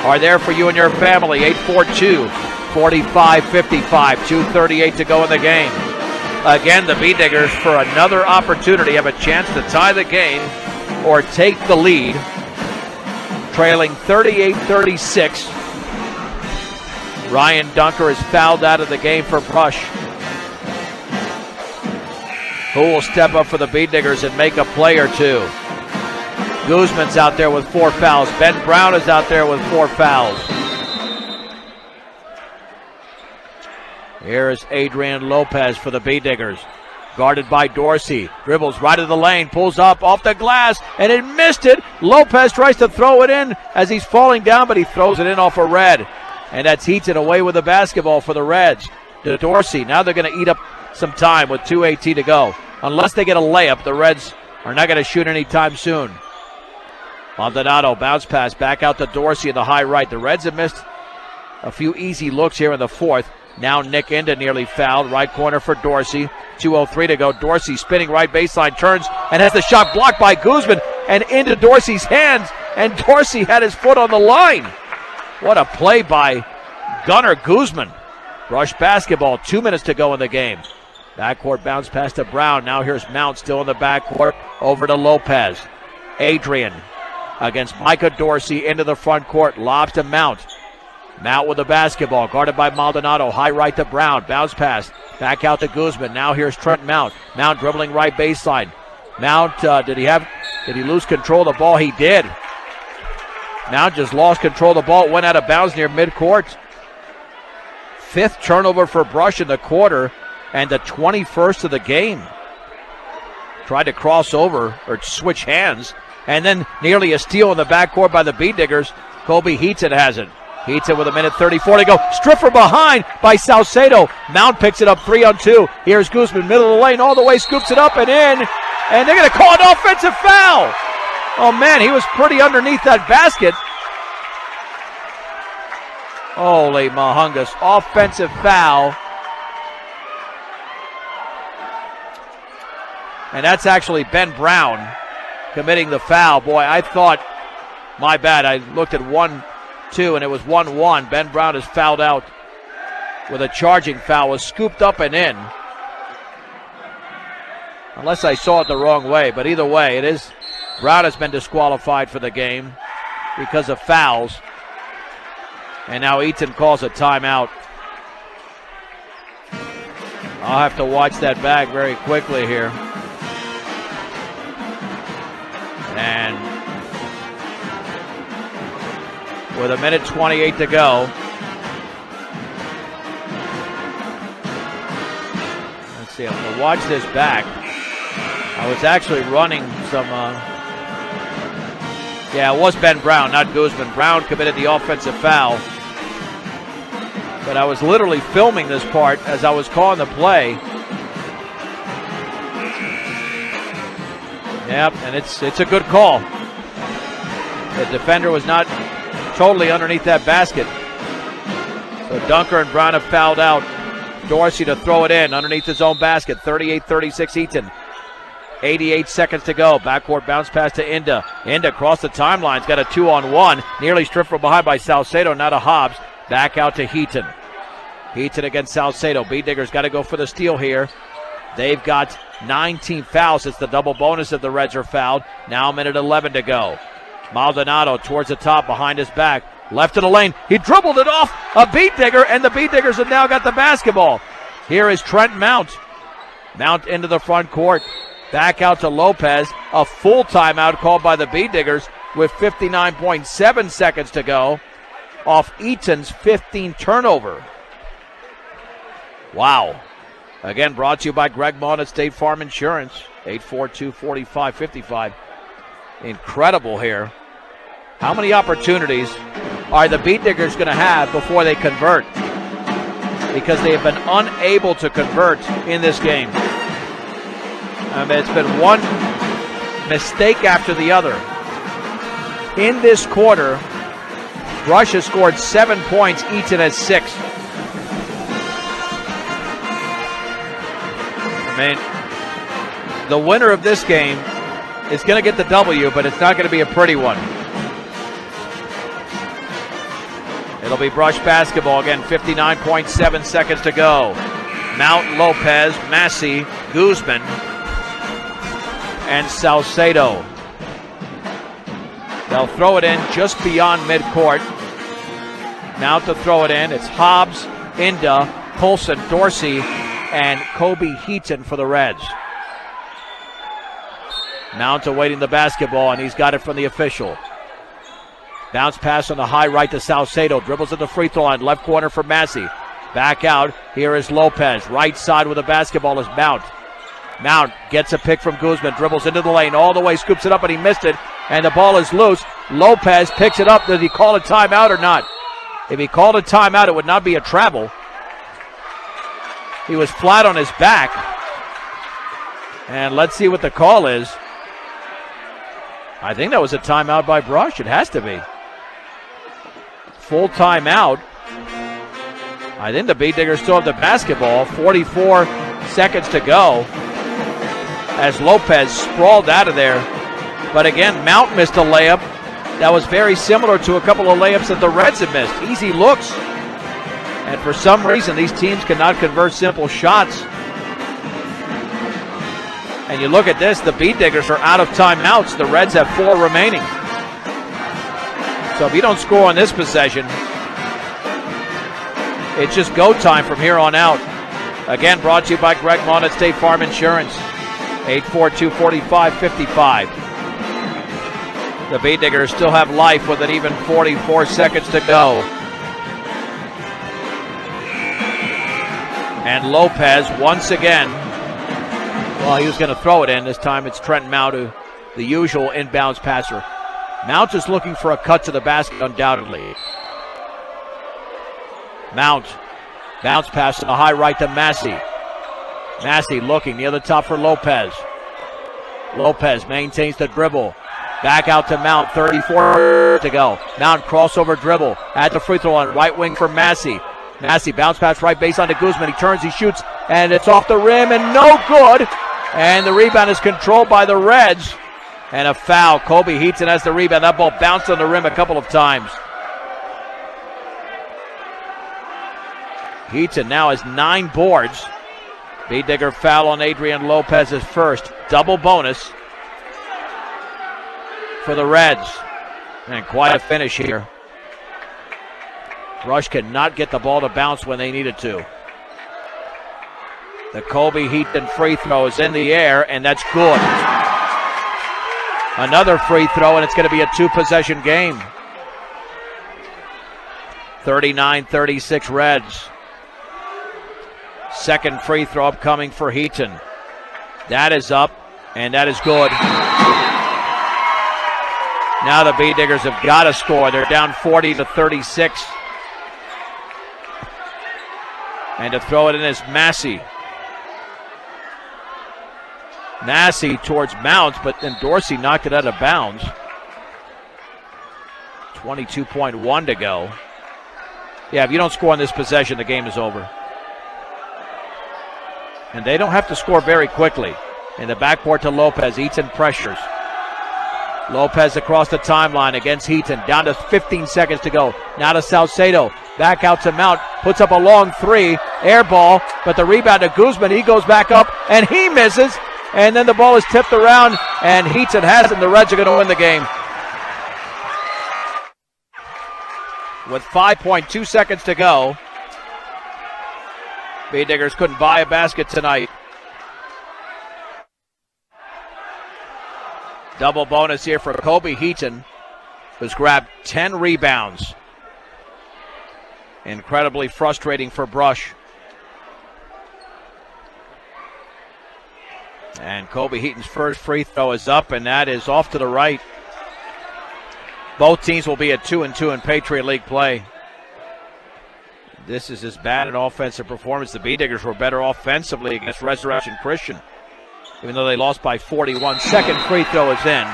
are there for you and your family. 842-4555, 2:38 to go in the game. Again, the Beatdiggers for another opportunity have a chance to tie the game or take the lead, trailing 38-36. Ryan Dunker is fouled out of the game for Brush. Who will step up for the Beatdiggers and make a play or two? Guzman's out there with 4 fouls. Ben Brown is out there with 4 fouls. Here is Adrian Lopez for the Beatdiggers. Guarded by Dorsey. Dribbles right of the lane. Pulls up off the glass. And it missed it. Lopez tries to throw it in as he's falling down, but he throws it in off a red. And that's Eaton away with the basketball for the Reds. To Dorsey. Now they're going to eat up some time with 2:18 to go. Unless they get a layup, the Reds are not going to shoot anytime soon. Maldonado, bounce pass back out to Dorsey in the high right. The Reds have missed a few easy looks here in the fourth. Now Nick Inda nearly fouled. Right corner for Dorsey. 2:03 to go. Dorsey spinning right baseline, turns and has the shot blocked by Guzman and into Dorsey's hands. And Dorsey had his foot on the line. What a play by Gunnar Guzman. Rush basketball, 2 minutes to go in the game. Backcourt bounce pass to Brown. Now here's Mount still in the backcourt. Over to Lopez. Adrian against Micah Dorsey into the front court. Lobs to Mount. Mount with the basketball. Guarded by Maldonado. High right to Brown. Bounce pass. Back out to Guzman. Now here's Trent Mount. Mount dribbling right baseline. Mount, did he lose control of the ball? He did. Mount just lost control of the ball. It went out of bounds near midcourt. 5th turnover for Brush in the quarter and the 21st of the game. Tried to cross over or switch hands, and then nearly a steal in the backcourt by the Beatdiggers. Kobe Eaton has it. Eaton with 1:34 to go. Stripped from behind by Salcedo. Mount picks it up 3-on-2. Here's Guzman, middle of the lane, all the way, scoops it up and in. And they're going to call an offensive foul. Oh, man, he was pretty underneath that basket. Holy mahungus. Offensive foul. And that's actually Ben Brown committing the foul. Boy, I thought, my bad, I looked at 1-2 and it was 1-1. Ben Brown is fouled out with a charging foul. Was scooped up and in. Unless I saw it the wrong way. But either way, it is. Brown has been disqualified for the game because of fouls. And now Eaton calls a timeout. I'll have to watch that back very quickly here. And with 1:28 to go. Let's see, I'm going to watch this back. I was actually running some... Yeah, it was Ben Brown, not Guzman. Brown committed the offensive foul. But I was literally filming this part as I was calling the play. Yep, and it's a good call. The defender was not totally underneath that basket. So Dunker and Brown have fouled out. Dorsey to throw it in underneath his own basket. 38-36 Eaton. 88 seconds to go. Backcourt bounce pass to Inda. Inda across the timeline. He's got a 2-on-1. Nearly stripped from behind by Salcedo. Now to Hobbs. Back out to Heaton. Heaton against Salcedo. B-Diggers got to go for the steal here. They've got 19 fouls. It's the double bonus if the Reds are fouled. Now a minute 11 to go. Maldonado towards the top behind his back. Left of the lane. He dribbled it off a B-Digger, and the B-Diggers have now got the basketball. Here is Trent Mount. Mount into the front court. Back out to Lopez. A full timeout called by the B-Diggers with 59.7 seconds to go off Eaton's 15 turnover. Wow. Again, brought to you by Greg Maughan at State Farm Insurance. 842-4555. Incredible here. How many opportunities are the B-Diggers going to have before they convert? Because they have been unable to convert in this game. I mean, it's been one mistake after the other. In this quarter, Rush has scored 7 points. Eaton has 6. I mean, the winner of this game is going to get the W, but it's not going to be a pretty one. It'll be Brush basketball again. 59.7 seconds to go. Mount, Lopez, Massey, Guzman, and Salcedo. They'll throw it in just beyond midcourt. Now to throw it in, it's Hobbs, Inda, Colson, Dorsey, and Kobe Heaton for the Reds. Mount awaiting the basketball, and he's got it from the official. Bounce pass on the high right to Salcedo. Dribbles at the free throw line. Left corner for Massey. Back out. Here is Lopez. Right side with the basketball is Mount. Mount gets a pick from Guzman. Dribbles into the lane. All the way. Scoops it up, and he missed it. And the ball is loose. Lopez picks it up. Does he call a timeout or not? If he called a timeout, it would not be a travel. He was flat on his back. And let's see what the call is. I think that was a timeout by Brush. It has to be. Full timeout. I think the B-Diggers still have the basketball. 44 seconds to go as Lopez sprawled out of there. But again, Mount missed a layup that was very similar to a couple of layups that the Reds have missed. Easy looks. And for some reason, these teams cannot convert simple shots. And you look at this, the B-Diggers are out of timeouts. The Reds have 4 remaining. So if you don't score on this possession, it's just go time from here on out. Again, brought to you by Greg Maughan at State Farm Insurance. 842-4555. The B-Diggers still have life with an even 44 seconds to go. And Lopez once again, well, he was going to throw it in. This time it's Trent Mount, the usual inbounds passer. Mount is looking for a cut to the basket, undoubtedly. Mount, bounce pass to the high right to Massey. Massey looking near the top for Lopez. Lopez maintains the dribble. Back out to Mount, 34 to go. Mount crossover dribble at the free throw line, right wing for Massey. Massey bounce pass right baseline to Guzman. He turns, he shoots, and it's off the rim and no good. And the rebound is controlled by the Reds. And a foul. Kobe Heaton has the rebound. That ball bounced on the rim a couple of times. Heaton now has 9 boards. B-Digger foul on Adrian Lopez's first. Double bonus for the Reds. And quite a finish here. Rush cannot get the ball to bounce when they needed to. The Kobe Heaton free throw is in the air, and that's good. Another free throw, and it's going to be a 2-possession game. 39-36 Reds. Second free throw upcoming for Heaton. That is up, and that is good. Now the B-Diggers have got to score. They're down 40-36. And to throw it in is Massey. Massey towards Mount, but then Dorsey knocked it out of bounds. 22.1 to go. Yeah, if you don't score on this possession, the game is over. And they don't have to score very quickly. In the backboard to Lopez, Eaton pressures. Lopez across the timeline against Eaton, down to 15 seconds to go. Now to Salcedo, back out to Mount, puts up a long three, air ball, but the rebound to Guzman, he goes back up, and he misses, and then the ball is tipped around, and Eaton has it, and the Reds are going to win the game. With 5.2 seconds to go, Bee Diggers couldn't buy a basket tonight. Double bonus here for Kobe Eaton, who's grabbed 10 rebounds. Incredibly frustrating for Brush. And Kobe Eaton's first free throw is up, and that is off to the right. Both teams will be at 2-2 in Patriot League play. This is as bad an offensive performance. The Bee Diggers were better offensively against Resurrection Christian, even though they lost by 41. Second free throw is in.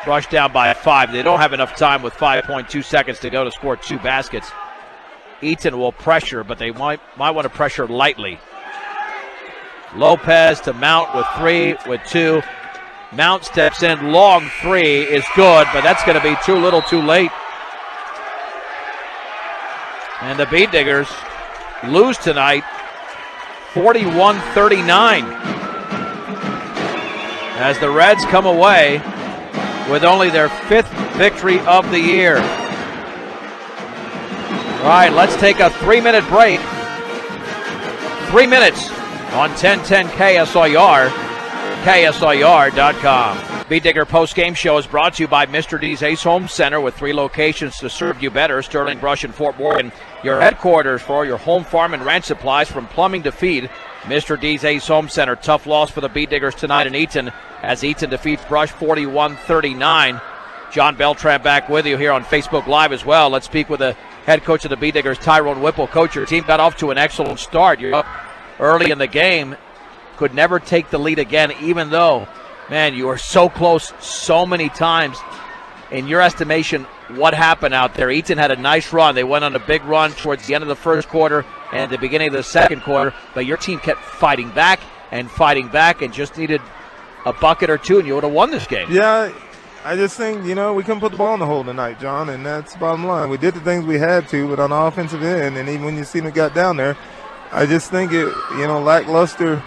Brush down by 5. They don't have enough time with 5.2 seconds to go to score 2 baskets. Eaton will pressure, but they might want to pressure lightly. Lopez to Mount with 3, with 2. Mount steps in, long 3 is good, but that's going to be too little too late. And the Bee Diggers lose tonight 41-39 as the Reds come away with only their 5th victory of the year. All right, let's take a 3-minute break. 3 minutes on 1010 KSIR, KSIR.com. Bee Digger post-game show is brought to you by Mr. D's Ace Home Center with 3 locations to serve you better. Sterling, Brush, and Fort Morgan. Your headquarters for all your home, farm, and ranch supplies from plumbing to feed. Mr. D's Ace Home Center. Tough loss for the Bee Diggers tonight in Eaton as Eaton defeats Brush 41-39. John Beltran back with you here on Facebook Live as well. Let's speak with the head coach of the Bee Diggers, Tyrone Whipple. Coach, your team got off to an excellent start. You're up early in the game. Could never take the lead again, even though, man, you were so close so many times. In your estimation, what happened out there? Eaton had a nice run. They went on a big run towards the end of the first quarter and the beginning of the second quarter, but your team kept fighting back and just needed a bucket or two, and you would have won this game. Yeah, I just think, we couldn't put the ball in the hole tonight, John, and that's the bottom line. We did the things we had to, but on the offensive end, and even when you seen it got down there, I just think it, lackluster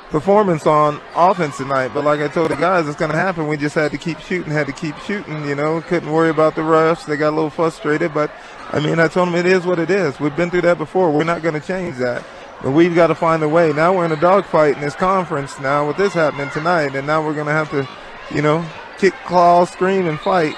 performance on offense tonight. But like I told the guys, it's going to happen. We just had to keep shooting, couldn't worry about the rush. They got a little frustrated, but I told them it is what it is. We've been through that before. We're not going to change that. But we've got to find a way. Now we're in a dogfight in this conference now with this happening tonight, and now we're going to have to, kick, claw, scream, and fight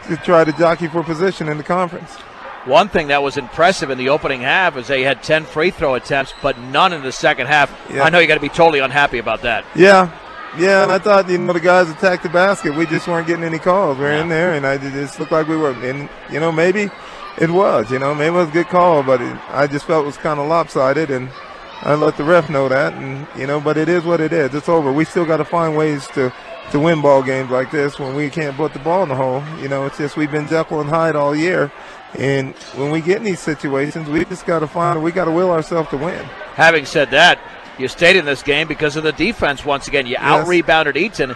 to try to jockey for position in the conference. One thing that was impressive in the opening half is they had 10 free throw attempts, but none in the second half. Yeah. I know you got to be totally unhappy about that. Yeah, and I thought, the guys attacked the basket. We just weren't getting any calls. We're in there, and I just looked like we were. And, maybe it was, maybe it was a good call, but I just felt it was kind of lopsided, and I let the ref know that. And, but it is what it is. It's over. We still got to find ways to win ball games like this when we can't put the ball in the hole. It's just we've been Jekyll and Hyde all year. And when we get in these situations, we just got to we got to will ourselves to win. Having said that, you stayed in this game because of the defense once again. You out-rebounded Eaton,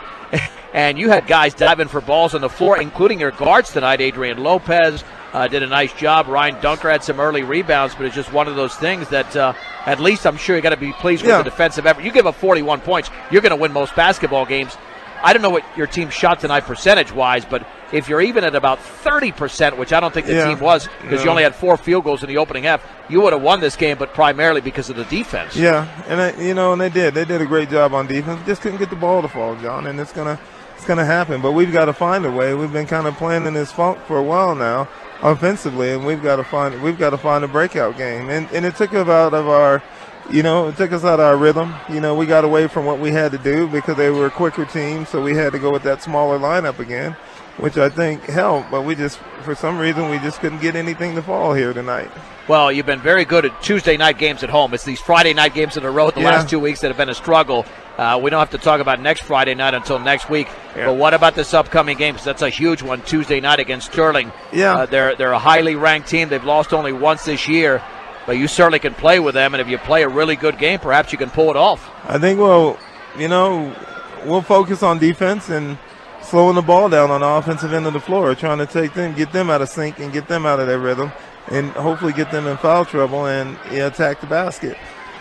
and you had guys diving for balls on the floor, including your guards tonight. Adrian Lopez did a nice job. Ryan Dunker had some early rebounds, but it's just one of those things that at least I'm sure you got to be pleased with the defensive effort. You give up 41 points, you're going to win most basketball games. I don't know what your team shot tonight percentage-wise, but if you're even at about 30%, which I don't think the team was because you only had 4 field goals in the opening half, you would have won this game, but primarily because of the defense. Yeah, and and they did. They did a great job on defense. Just couldn't get the ball to fall, John, and it's gonna happen. But we've got to find a way. We've been kind of playing in this funk for a while now, offensively, and we've got to find a breakout game. And it took us out of our. It took us out of our rhythm. We got away from what we had to do because they were a quicker team, so we had to go with that smaller lineup again. which I think helped. But for some reason, we just couldn't get anything to fall here tonight. Well, you've been very good at Tuesday night games at home. It's these Friday night games on the road the last 2 weeks that have been a struggle. We don't have to talk about next Friday night until next week. Yeah. But what about this upcoming game? Because that's a huge one, Tuesday night against Sterling. Yeah. They're a highly ranked team. They've lost only once this year. But you certainly can play with them, and if you play a really good game, perhaps you can pull it off. I think, we'll focus on defense and slowing the ball down on the offensive end of the floor, trying to get them out of sync and get them out of their rhythm, and hopefully get them in foul trouble and attack the basket.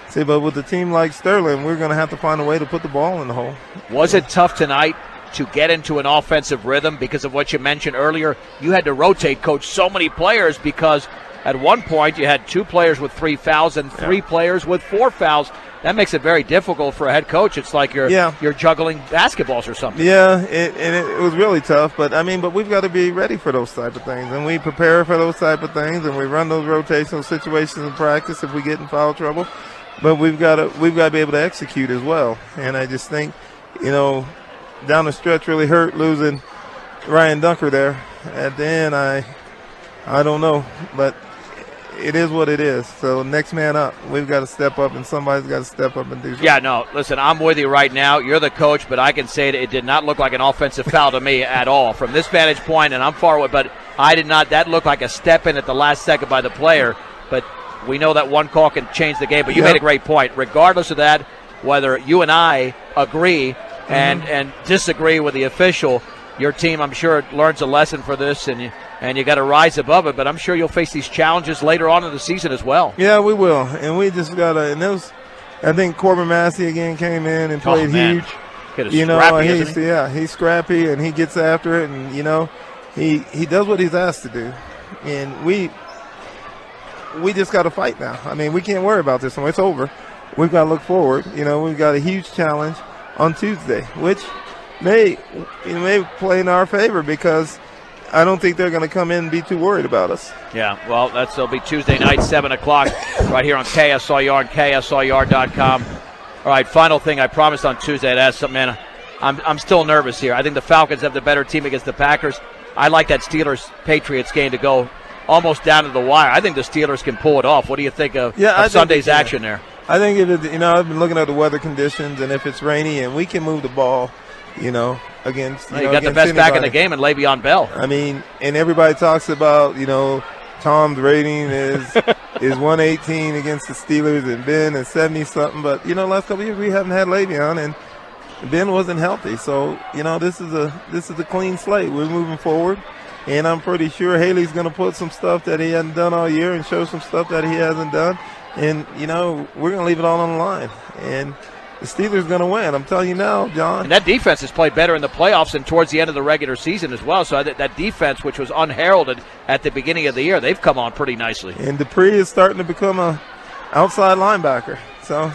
See, but with a team like Sterling, we're going to have to find a way to put the ball in the hole. Was it tough tonight to get into an offensive rhythm because of what you mentioned earlier? You had to rotate, coach, so many players because at one point you had 2 players with 3 fouls and 3 players with 4 fouls. That makes it very difficult for a head coach. It's like you're juggling basketballs or something. Yeah, it was really tough. But we've got to be ready for those type of things, and we prepare for those type of things, and we run those rotational situations in practice if we get in foul trouble. But we've got to be able to execute as well. And I just think, down the stretch really hurt losing Ryan Dunker there at the end. I don't know, but it is what it is. So next man up. We've got to step up, and somebody's got to step up and do something. Yeah, no, listen, I'm with you right now. You're the coach, but I can say it did not look like an offensive foul to me at all. From this vantage point, and I'm far away, but I did not. That looked like a step in at the last second by the player. But we know that one call can change the game. But you made a great point. Regardless of that, whether you and I agree and disagree with the official, your team, I'm sure, learns a lesson for this, and you got to rise above it. But I'm sure you'll face these challenges later on in the season as well. Yeah, we will. And we just got to – and those – I think Corbin Massey again came in and played huge. He's scrappy, and he gets after it, and, he does what he's asked to do. And we just got to fight now. We can't worry about this one. It's over. We've got to look forward. We've got a huge challenge on Tuesday, which may play in our favor because I don't think they're going to come in and be too worried about us. Yeah, well, that'll be Tuesday night, 7 o'clock, right here on KSLR and KSLR.com. All right, final thing I promised on Tuesday I'd ask something, man. I'm still nervous here. I think the Falcons have the better team against the Packers. I like that Steelers-Patriots game to go almost down to the wire. I think the Steelers can pull it off. What do you think of Sunday's action there? I think I've been looking at the weather conditions, and if it's rainy and we can move the ball, against you got the best back in the game and Le'Veon Bell. And everybody talks about Tom's rating is 118 against the Steelers, and Ben is 70 something. But last couple of years we haven't had Le'Veon, and Ben wasn't healthy. So this is a clean slate. We're moving forward, and I'm pretty sure Haley's going to put some stuff that he hasn't done all year and show some stuff that he hasn't done. And, we're going to leave it all on the line. And the Steelers are going to win. I'm telling you now, John. And that defense has played better in the playoffs and towards the end of the regular season as well. So that defense, which was unheralded at the beginning of the year, they've come on pretty nicely. And Dupree is starting to become a outside linebacker. So,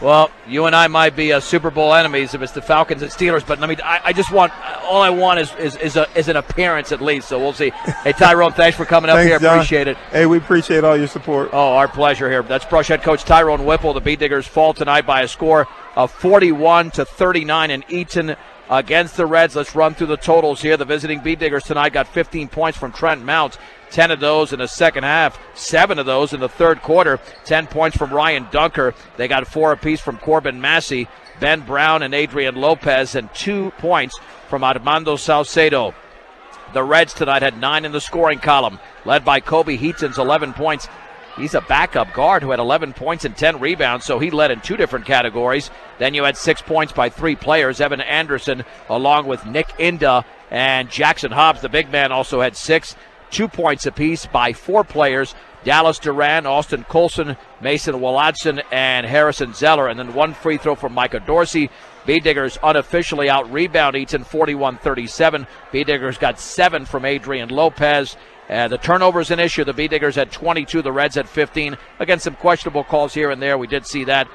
well, you and I might be Super Bowl enemies if it's the Falcons and Steelers, but I just want all I want is an appearance at least. So we'll see. Hey, Tyrone, thanks for coming up here. John. Appreciate it. Hey, we appreciate all your support. Oh, our pleasure here. That's Brush head coach Tyrone Whipple. The Bee Diggers fall tonight by a score of 41-39 in Eaton against the Reds. Let's run through the totals here. The visiting Bee Diggers tonight got 15 points from Trent Mount. 10 of those in the second half, 7 of those in the third quarter. 10 points from Ryan Dunker. They got 4 apiece from Corbin Massey, Ben Brown, and Adrian Lopez, and 2 points from Armando Salcedo. The Reds tonight had 9 in the scoring column, led by Kobe Heaton's 11 points. He's a backup guard who had 11 points and 10 rebounds, so he led in 2 different categories. Then you had 6 points by 3 players. Evan Anderson, along with Nick Inda and Jackson Hobbs, the big man, also had 6. 2 points apiece by 4 players. Dallas Duran, Austin Colson, Mason Willadson, and Harrison Zeller. And then 1 free throw from Micah Dorsey. Bee Diggers unofficially out-rebound Eaton 41-37. Bee Diggers got 7 from Adrian Lopez. The turnover's an issue. The Bee Diggers had 22, the Reds had 15. Again, some questionable calls here and there. We did see that.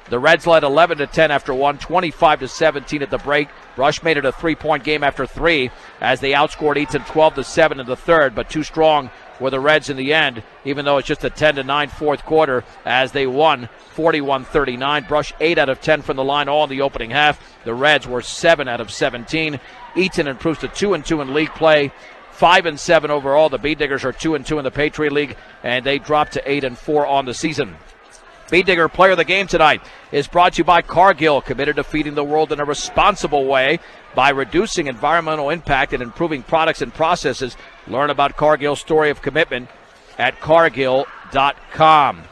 The Reds led 11-10 after one, 25-17 at the break. Brush made it a 3-point game after 3 as they outscored Eaton 12-7 in the third, but too strong were the Reds in the end, even though it's just a 10-9 fourth quarter as they won 41-39. Brush 8 out of 10 from the line all in the opening half. The Reds were 7 out of 17. Eaton improves to 2-2 in league play, 5-7 overall. The Bee Diggers are 2-2 in the Patriot League, and they dropped to 8-4 on the season. Bee Digger Player of the Game tonight is brought to you by Cargill, committed to feeding the world in a responsible way by reducing environmental impact and improving products and processes. Learn about Cargill's story of commitment at cargill.com.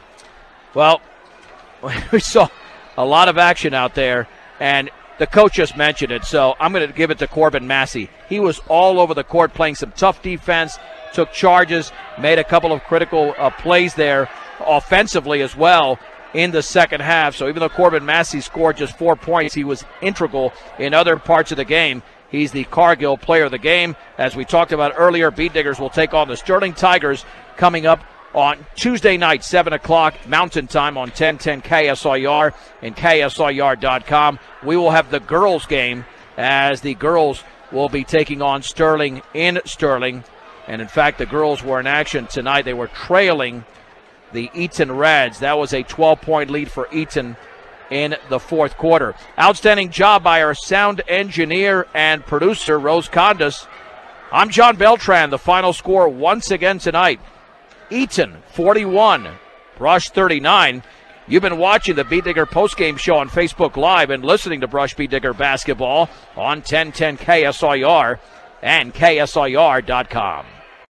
Well, we saw a lot of action out there, and the coach just mentioned it, so I'm going to give it to Corbin Massey. He was all over the court playing some tough defense, took charges, made a couple of critical plays there offensively as well in the second half. So even though Corbin Massey scored just 4 points, he was integral in other parts of the game. He's the Cargill Player of the Game. As we talked about earlier, Bee Diggers will take on the Sterling Tigers coming up on Tuesday night, 7 o'clock Mountain Time on 1010 KSIR and KSIR.com. We will have the girls game as the girls will be taking on Sterling in Sterling. And in fact, the girls were in action tonight. They were trailing the Eaton Reds. That was a 12-point lead for Eaton in the fourth quarter. Outstanding job by our sound engineer and producer, Rose Condas. I'm John Beltran. The final score once again tonight, Eaton 41, Brush 39. You've been watching the Bee Digger postgame show on Facebook Live and listening to Brush Bee Digger basketball on 1010 KSIR and KSIR.com.